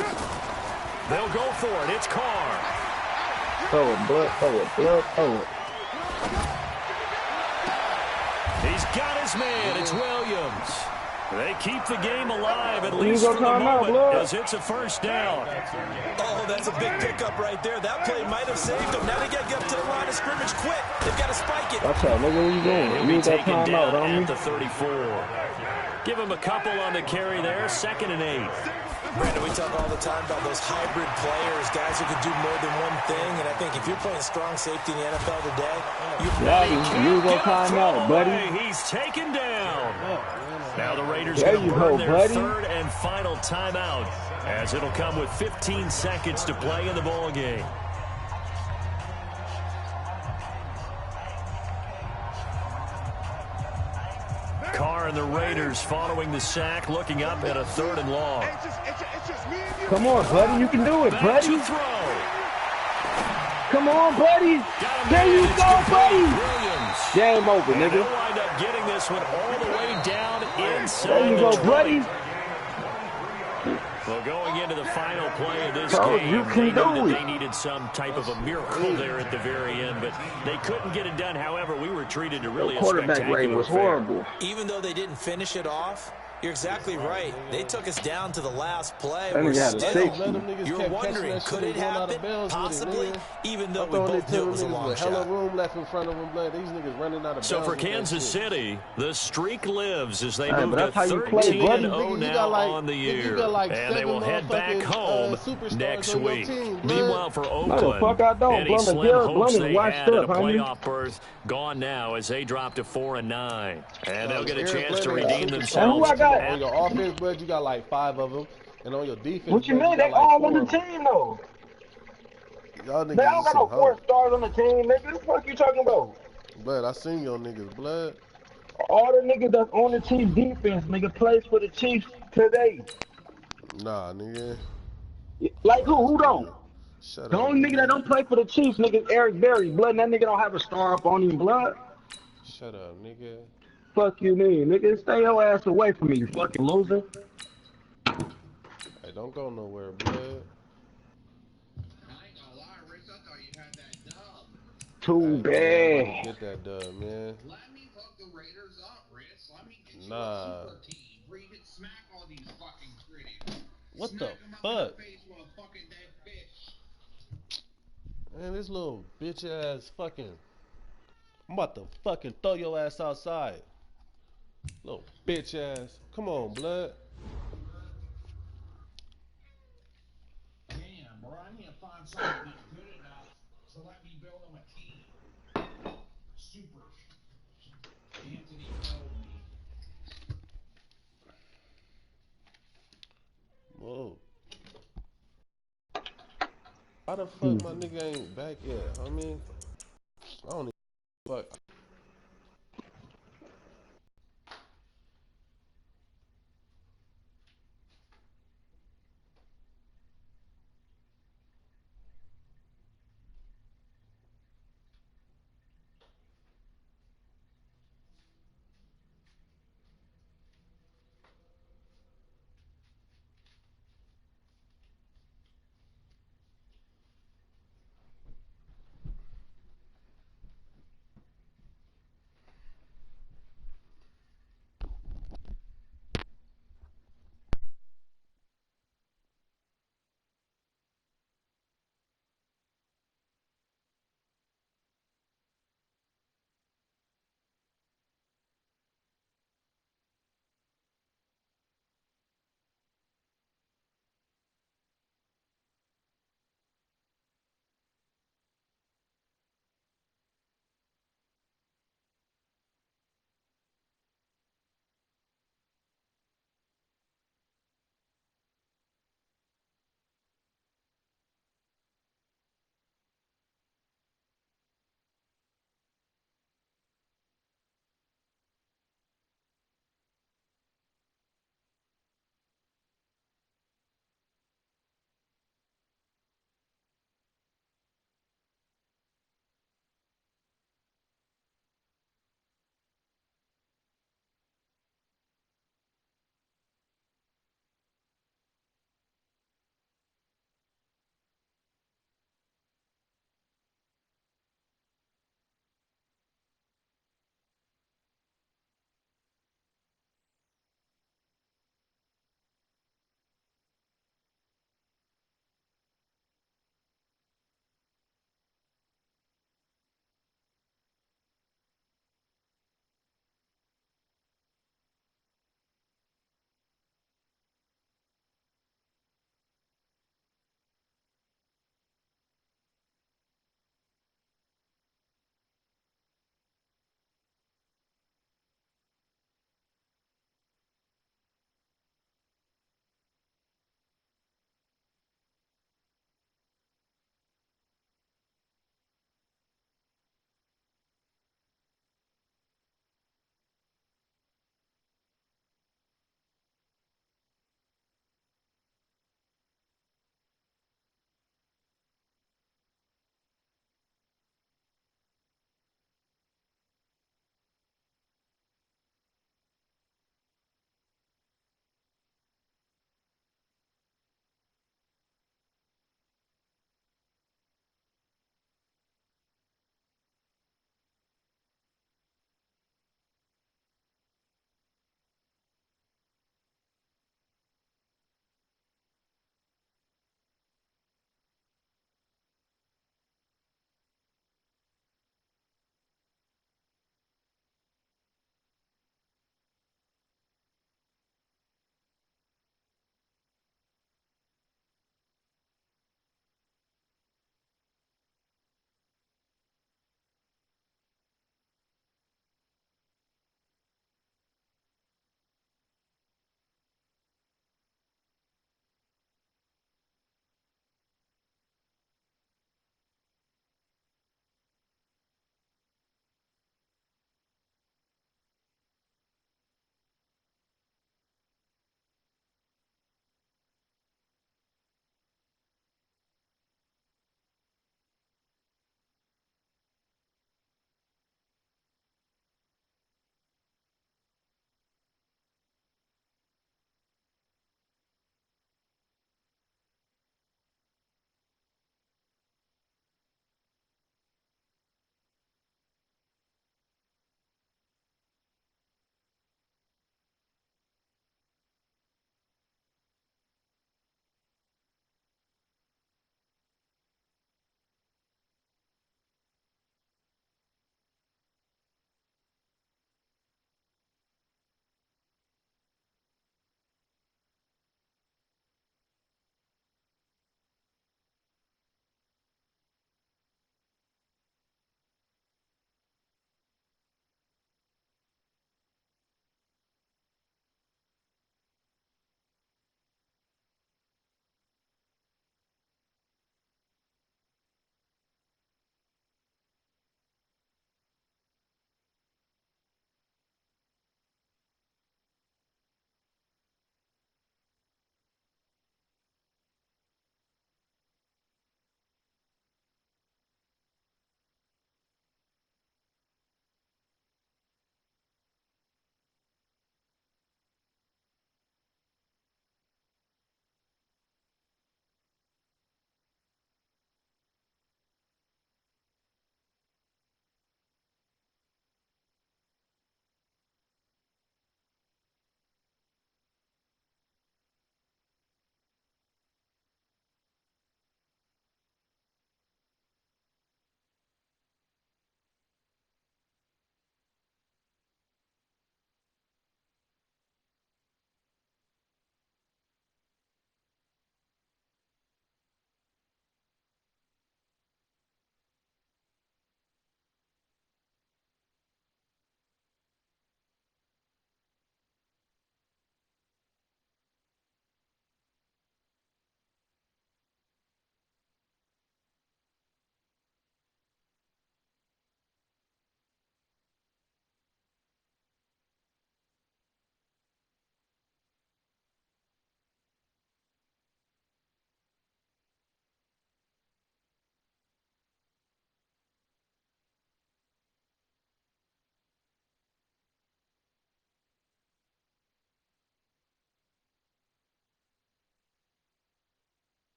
They'll go for it. It's Carr. Throw it, blood. Throw it, blood. Throw it. He's got his man. It's Williams. They keep the game alive, at least for the moment, as it's a first down. Oh, that's a big pickup right there. That play might have saved them. Now they got to get up to the line of scrimmage quick. They've got to spike it. Watch out, nigga, where you going? He'll You be need that taken timeout, down homie. at the 34. Give him a couple on the carry there. 2nd and 8. Brandon, we talk all the time about those hybrid players, guys who can do more than one thing. And I think if you're playing strong safety in the NFL today, you go timeout, buddy. He's taken down. Now the Raiders There going to you burn go, their buddy. 3rd and final timeout, as it'll come with 15 seconds to play in the ball game. Carr and the Raiders following the sack, looking up at a 3rd and long. Come on, buddy. You can do it, Back buddy. to throw. Come on, buddy. There you go, buddy. Williams. Game over, And they'll nigga. wind up getting this one all the way down inside There you the go, 20. buddy. Well, going into the final play of this Oh, game, you they can knew do that it. they needed some type of a miracle there at the very end, but they couldn't get it done. However, we were treated to really The a quarterback spectacular rate was affair. horrible. even though they didn't finish it off, you're exactly right. They took us down to the last play. That We're nigga had a still, 60. you're wondering, could it happen? Possibly, even though we both knew it was a long hella shot. room left in front of them, blood. These niggas running out of So bounds for with that Kansas shit. City, the streak lives as they Hey, move but to that's how you play, 13-0 buddy. Nigga, you now got like- on the nigga, you year. got like And they will head back motherfucking, home superstars next on your week. team, blood. Meanwhile, for No, the Oakland, fuck I don't. any Blunt, slim Jared hopes Blunt is they washed had at a up, homie. playoff berth gone now as they drop to 4-9. And they'll get a Eric chance to Bledsoe, redeem superstar. themselves. And who I got? On your offense, bud, you got like 5 of them, and on your defense, What you bud, mean? got They like all 4 on the of them. team, though. Y'all Man, niggas I don't is got no some 4 hoes. stars on the team, nigga. What the fuck you talking about? Blood, I seen your niggas, blood. All the niggas that's on the team defense, nigga, plays for the Chiefs today. Nah, nigga. Like who? Who don't? Shut The up. only nigga that don't play for the Chiefs, nigga, is Eric Berry. Blood, and that nigga don't have a star up on him, blood. Shut up, nigga. Fuck you mean, nigga. Stay your ass away from me, you fucking loser. Hey, don't go nowhere, blood. I ain't gonna lie, Rick, I thought you had that dub. Too Hey, bad. get that dub, man. Let me hook the Raiders up, Riz. Let me get you Nah. a super team where you can smack all these fucking critics. What Smack the 'em up fuck? in the face with a fucking dead fish. Man, this little bitch ass fucking. I'm about to fucking throw your ass outside. Little bitch ass. Come on, blood. How the fuck my nigga ain't back yet? I mean, I don't even fuck.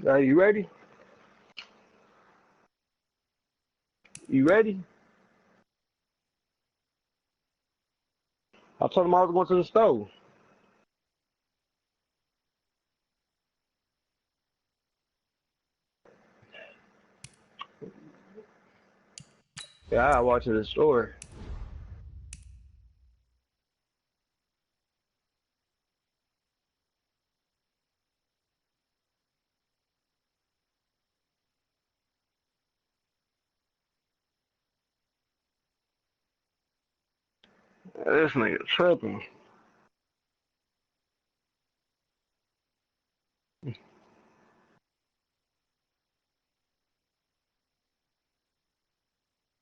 Are you ready? You ready? I told him I was going to the store. Yeah, I walked to the store. This nigga tripping.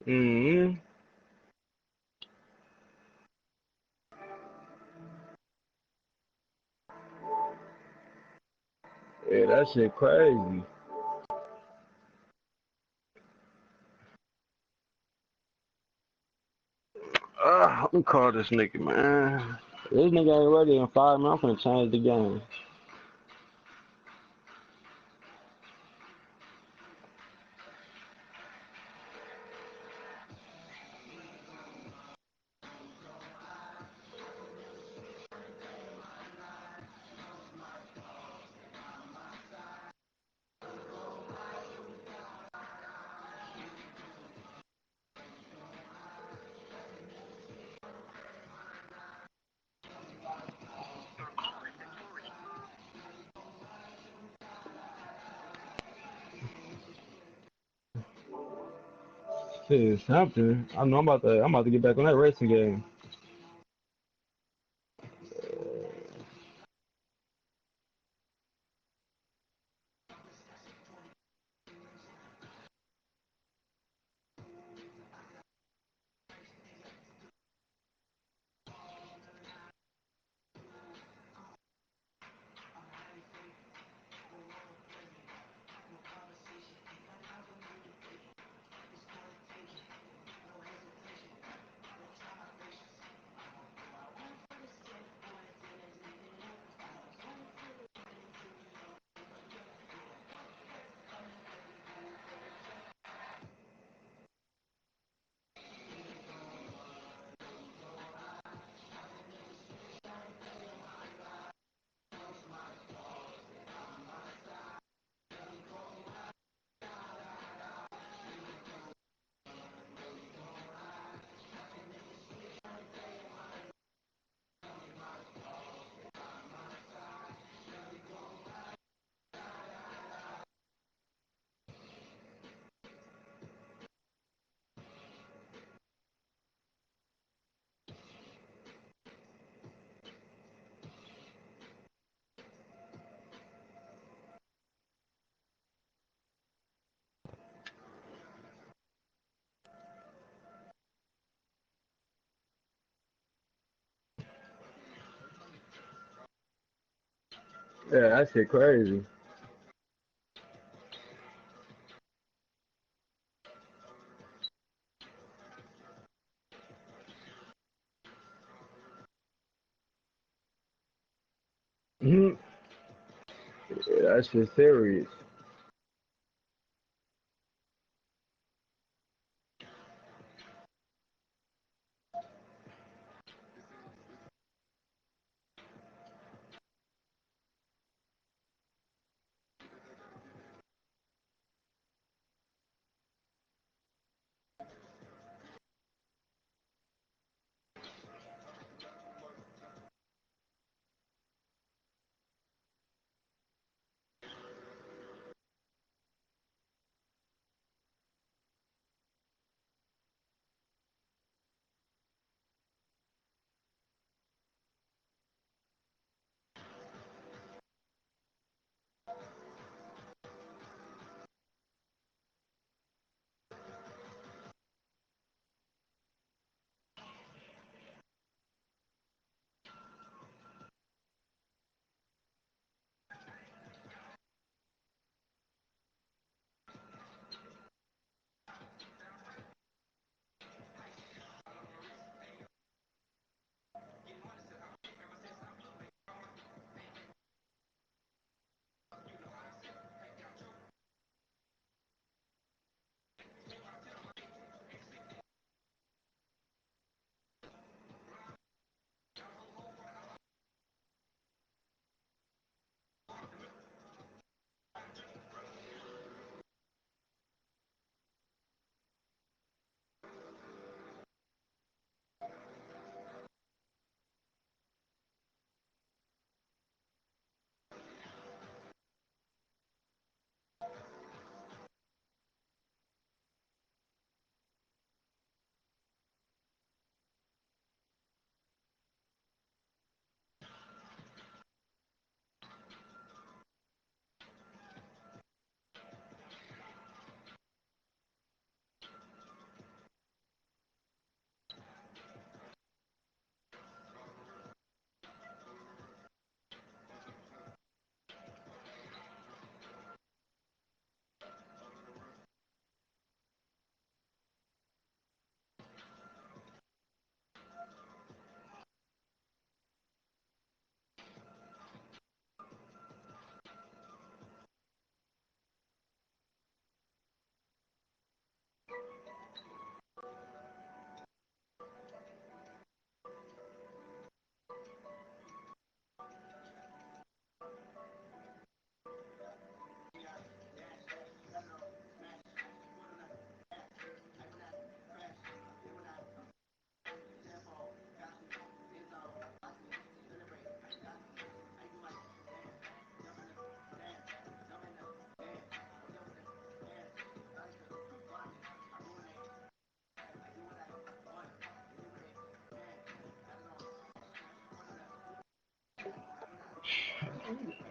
Mm-hmm. Yeah, that shit crazy. Let me call this nigga, man. This nigga ain't ready in 5 minutes. I'm finna change the game. Shit, something. I know I'm about to get back on that racing game. Yeah, that shit crazy. Mhm. Yeah, that shit serious.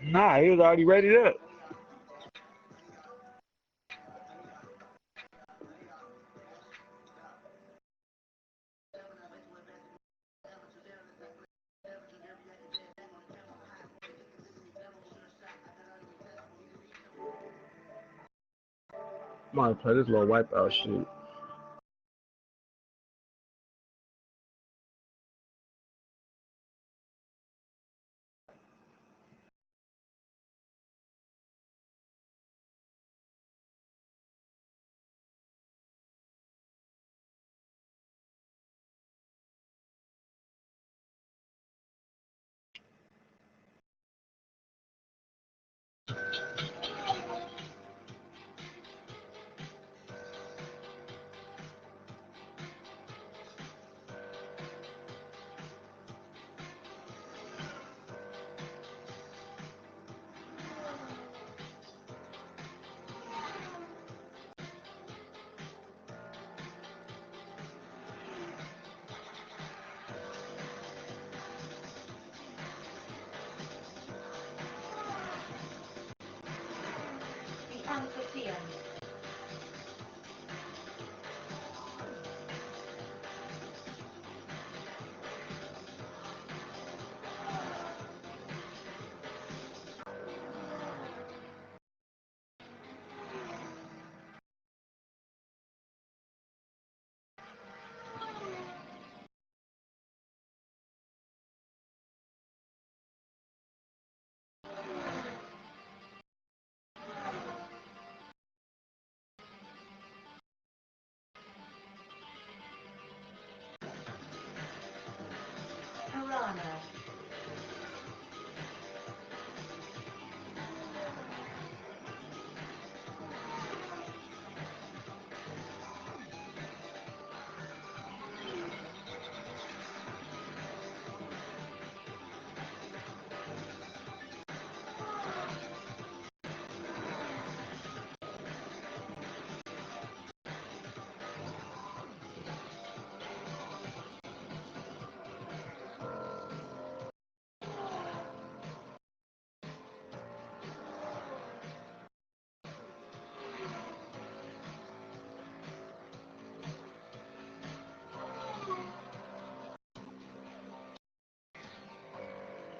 Nah, he was already ready up. I'm gonna play this little wipeout shit.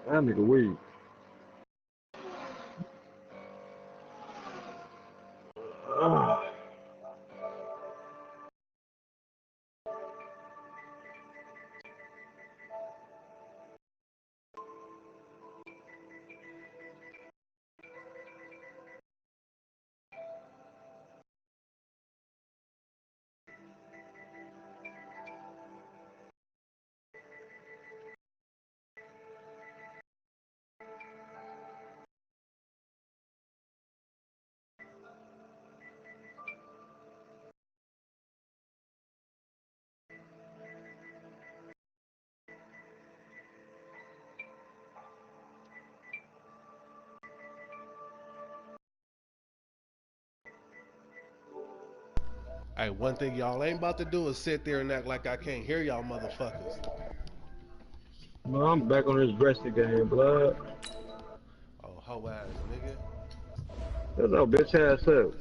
That nigga weak. Hey, one thing y'all ain't about to do is sit there and act like I can't hear y'all motherfuckers. No, I'm back on this Brexit game, blood. Oh, hoe ass nigga. There's no bitch ass up.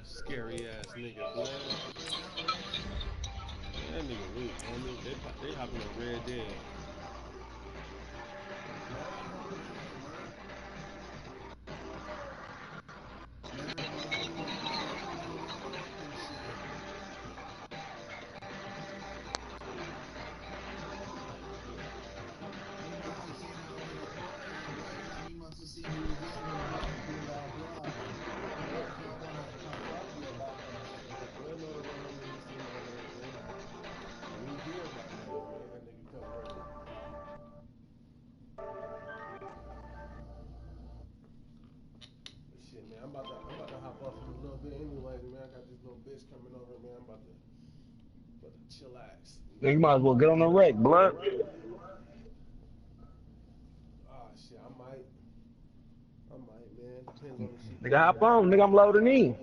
Scary ass nigga, blood. Man, that nigga weak, homie. They hopping on Red Dead. Well, no, that don't mean he seen my name, man. We hear my name, man. That nigga come running. But shit, man, I'm about to hop off in a little bit anyway, man. I got this little bitch coming over, man. I'm about to chillax. You Then know? you might as well get on the wreck, blood. Ah, shit, I might, man. Depends on if she Nigga, come hop here. on, nigga. I'm loading in.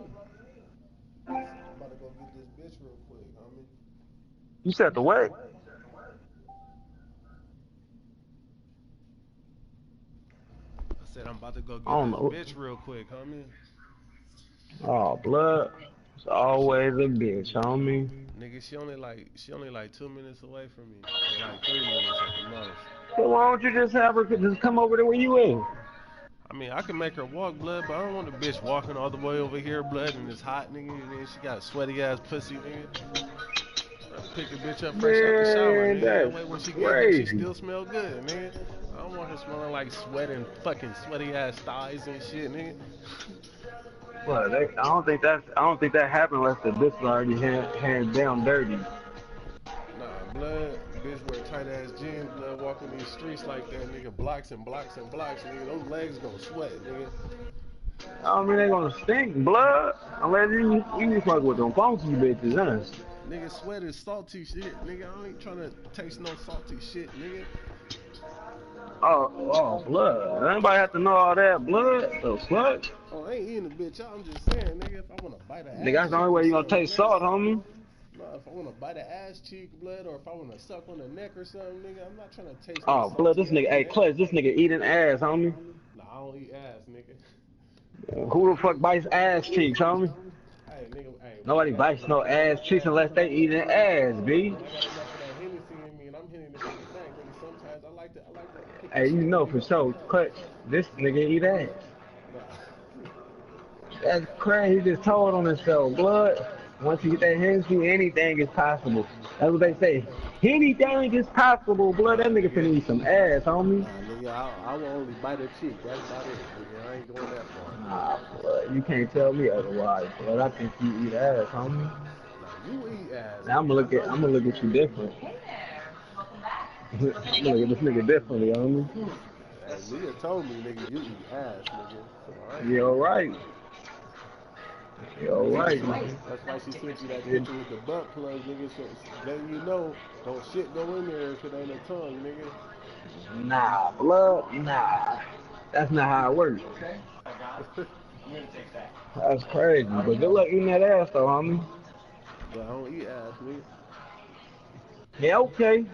Shit, I'm about to go get this bitch real quick, homie. You said the way. I said said I'm about to go I get don't this know. bitch real quick, homie. Oh, blood. It's always a bitch, homie. Nigga, she only like 2 minutes away from me. Or like 3 minutes at the most. So why don't you just have her just come over there where you in? I mean, I can make her walk, blood, but I don't want the bitch walking all the way over here, blood, and it's hot, nigga, and then she got a sweaty ass pussy, nigga. Rather pick a bitch up fresh out the shower, Man, nigga. That that's way when she get here, she crazy. still smell good, nigga. I don't want her smelling like sweat and fucking sweaty ass thighs and shit, nigga. But I don't think that happened unless the bitch was already hands down dirty. Nah, blood, bitch wear tight ass jeans, blood, walking these streets like that, nigga. Blocks and blocks and blocks, nigga. Those legs gonna sweat, nigga. I don't mean they gonna stink blood unless you fuck with them funky bitches, huh? Nigga, sweat is salty shit, nigga. I ain't trying to taste no salty shit, nigga. Oh, blood. Anybody have to know all that blood? The fuck? Oh, I ain't eating the bitch out. I'm just saying, nigga, if I want to bite a Nigga, ass that's the cheek only or way you gonna something, taste nigga. salt, homie. Nah, if I want to bite a ass cheek, blood, or if I want to suck on the neck or something, nigga, I'm not trying to taste no Oh, blood, salty this nigga, ass, hey, nigga. Clutch, this nigga eating ass, homie. Nah, I don't eat ass, nigga. Who the fuck bites ass cheeks, homie? Hey, nigga, hey, Nobody bites no ass cheeks unless they eating ass, B. when I got enough of that Hennessy in me and I'm hitting it from the back, nigga, sometimes I like to pick the Hey, you cheek, know for nigga. sure, Clutch, this nigga eat ass. Nah. That's crazy. He just told on himself, blood. Once you get that Hennessy, anything is possible. That's what they say. Anything is possible, blood. Nah, That nigga nigga. finna eat some ass, homie. Nah, nigga, I will only bite a cheek. That's about it, nigga. I ain't going that far. Nah, blood. You can't tell me otherwise, blood. I think you eat ass, homie. Nah, you eat ass, Now nigga. I know I'm you gonna look eat at you ass. different. I'm gonna look at this nigga differently, homie. Hey, Leah told me, nigga, you eat ass, nigga. So I ain't You gonna. alright. You alright, That's why she sent you that man. picture with the butt plug, nigga. So letting you know, don't shit go in there if it ain't a tongue, nigga. Nah, blood, nah. That's not how it works. That's crazy. But good luck eating that ass though, homie. But I don't eat ass, nigga. Yeah, okay.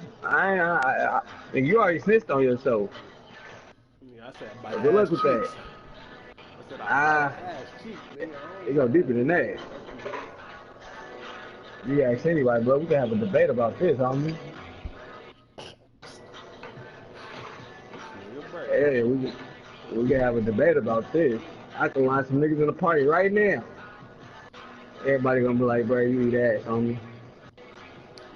And you already snitched on yourself. I mean, I said I bite So good ass luck with that. cheeks. I said I bite Ah, an ass cheek, nigga. I it don't go eat deeper ass. than that. You ask anybody, bro. We can have a debate about this, homie. This nigga Bray. Hey, we can have a debate about this. I can line some niggas in the party right now. Everybody gonna be like, bro, you eat ass, homie.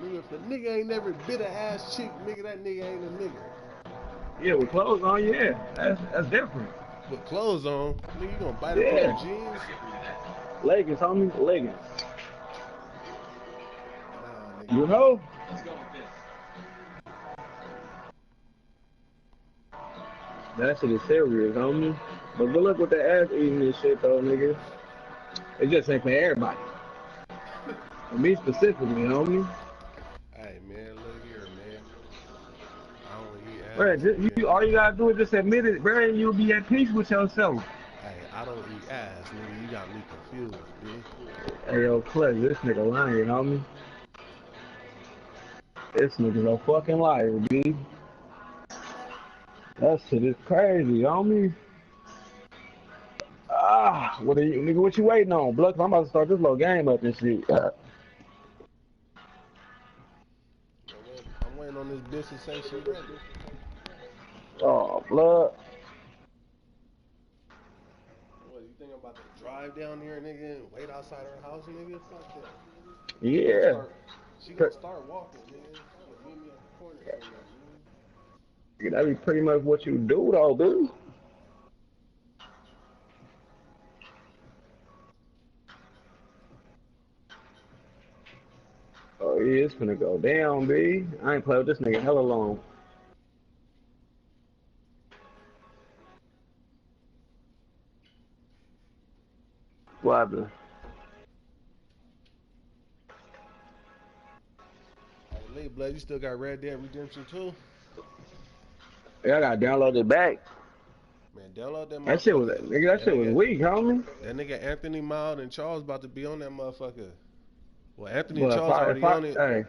Nigga, if a nigga ain't never bit an ass cheek, nigga, that nigga ain't a nigga. Yeah, with clothes on, yeah. That's different. With clothes on, nigga, you gonna bite a pair of Yeah. jeans? Leggings, homie. Leggings. Nah, You nigga. know? That shit is serious, homie. But good luck with the ass eating this shit, though, nigga. It just ain't for everybody. For me specifically, homie. Hey, man, look here, man. I don't eat Bro, ass, nigga. all you gotta do is just admit it, bro, and you'll be at peace with yourself. Hey, I don't eat ass, nigga. You got me confused, B. Hey, yo, Clutch, this nigga lying, homie. This nigga's a fucking liar, B. That shit is crazy, homie. Ah, nigga, what you waiting on, blood? 'Cause I'm about to start this little game up and shit. I'm waiting on this bitch to say she ready. Oh, blood. What, you think I'm about to drive down there, nigga, and wait outside her house, nigga? Fuck that. Yeah. She gonna start walking, nigga. She gonna meet me at the corner somewhere, nigga. That be pretty much what you do, though, dude. Oh, yeah, it's finna go down, B. I ain't played with this nigga hella long. What happened? Hey, Lee, blood, you still got Red Dead Redemption 2? Yeah, I gotta download it back. Man, download that That shit was, motherfucker. nigga, that shit was weak, homie. That nigga Anthony Mild and Charles about to be on that motherfucker. Well, Anthony and But Charles already on it. hey,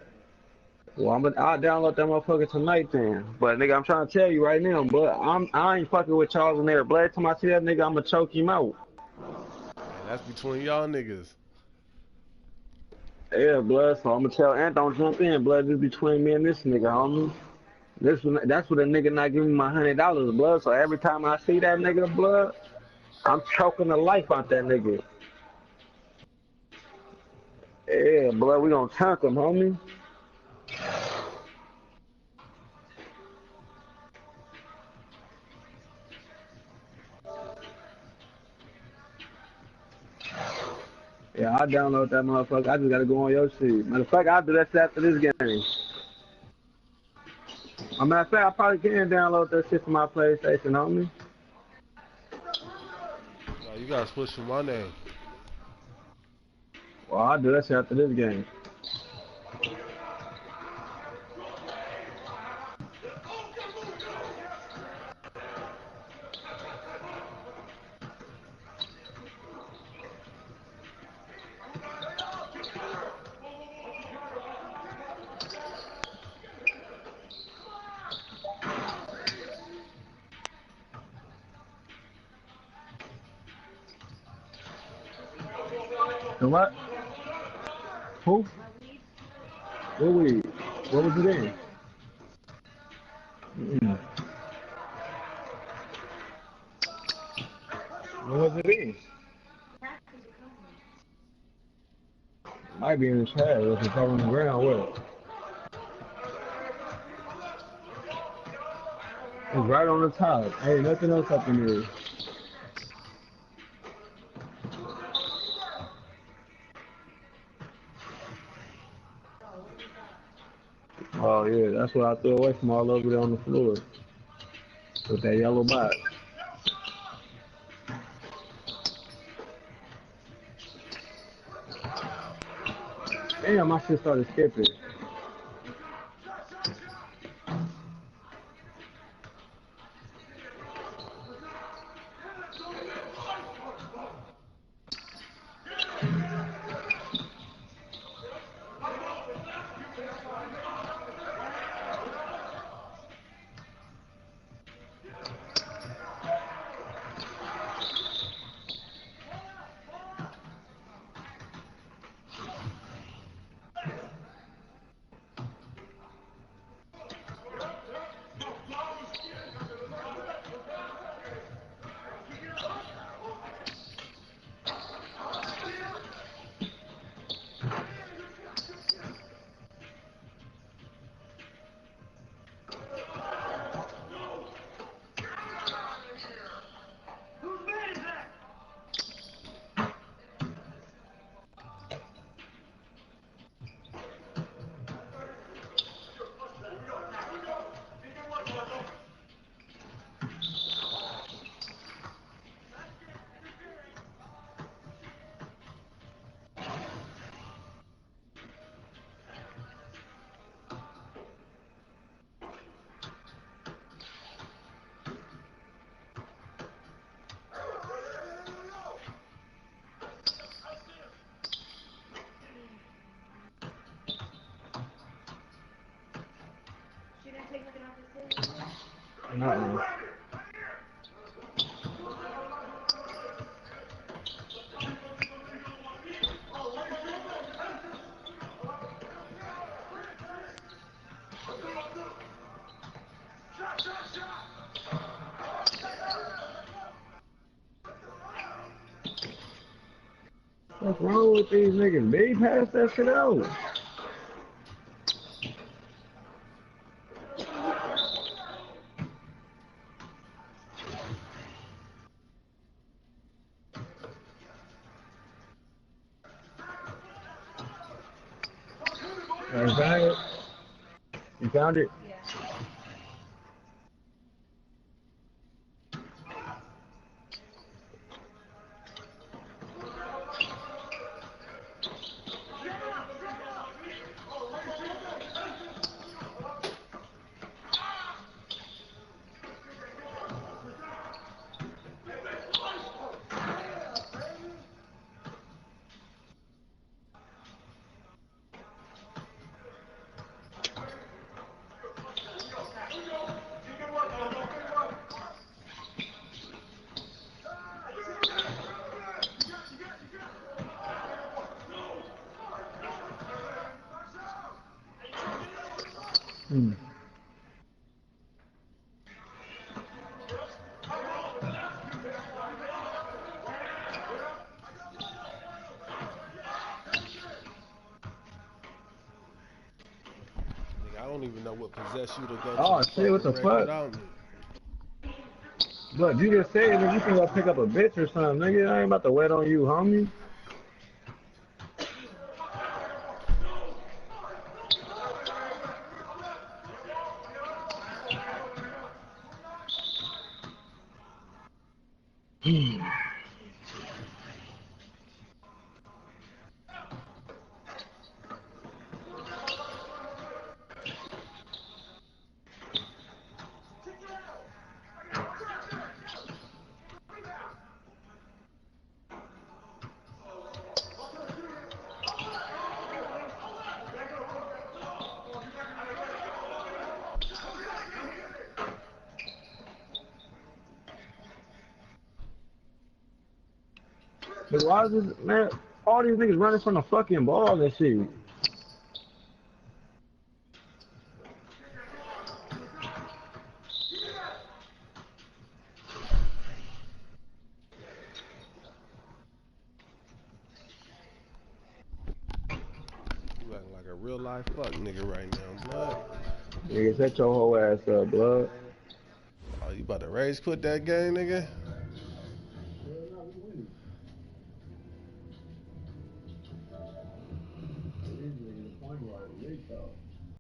Well, I'll download that motherfucker tonight then. But nigga, I'm trying to tell you right now, but I ain't fucking with Charles and there. Blood, time I see that nigga, I'ma choke him out. Hey, that's between y'all niggas. Yeah, blood. So I'ma tell Ant don't jump in, blood. This between me and this nigga, homie. That's what a nigga not giving me my $100, blood. So every time I see that nigga, blood, I'm choking the life out that nigga. Yeah, blood. We gonna chunk him, homie. Yeah, I'll download that motherfucker. I just gotta go on your shit. Matter of fact, I'll do that shit after this game. Matter of fact, I probably can download that shit from my PlayStation, homie. No, you gotta switch from my name. Well, I'll do that shit after this game. The what? Who? What weed? What was it in? Mm. What was it in? Might be in the trash. If it's on the ground, what? It's right on the top. Ain't nothing else up in there. Oh yeah, that's what I threw away from all over there on the floor. With that yellow box. Damn, my shit started skipping. Uh-uh. What's wrong with these niggas? They pass that shit out. You found it? You found it? Mm. Nigga, I don't even know what possessed you to go to Oh the shit, what fucking the wreck fuck? without me. But you just said that you can go pick up a bitch or something, nigga. I ain't about to wait on you, homie. But why is this, man? All these niggas running from the fucking ball and shit. You acting like a real life fuck nigga right now, blood. Nigga, set your whole ass up, blood. Oh, you about to rage quit that game, nigga? These niggas, the point guard, weak though.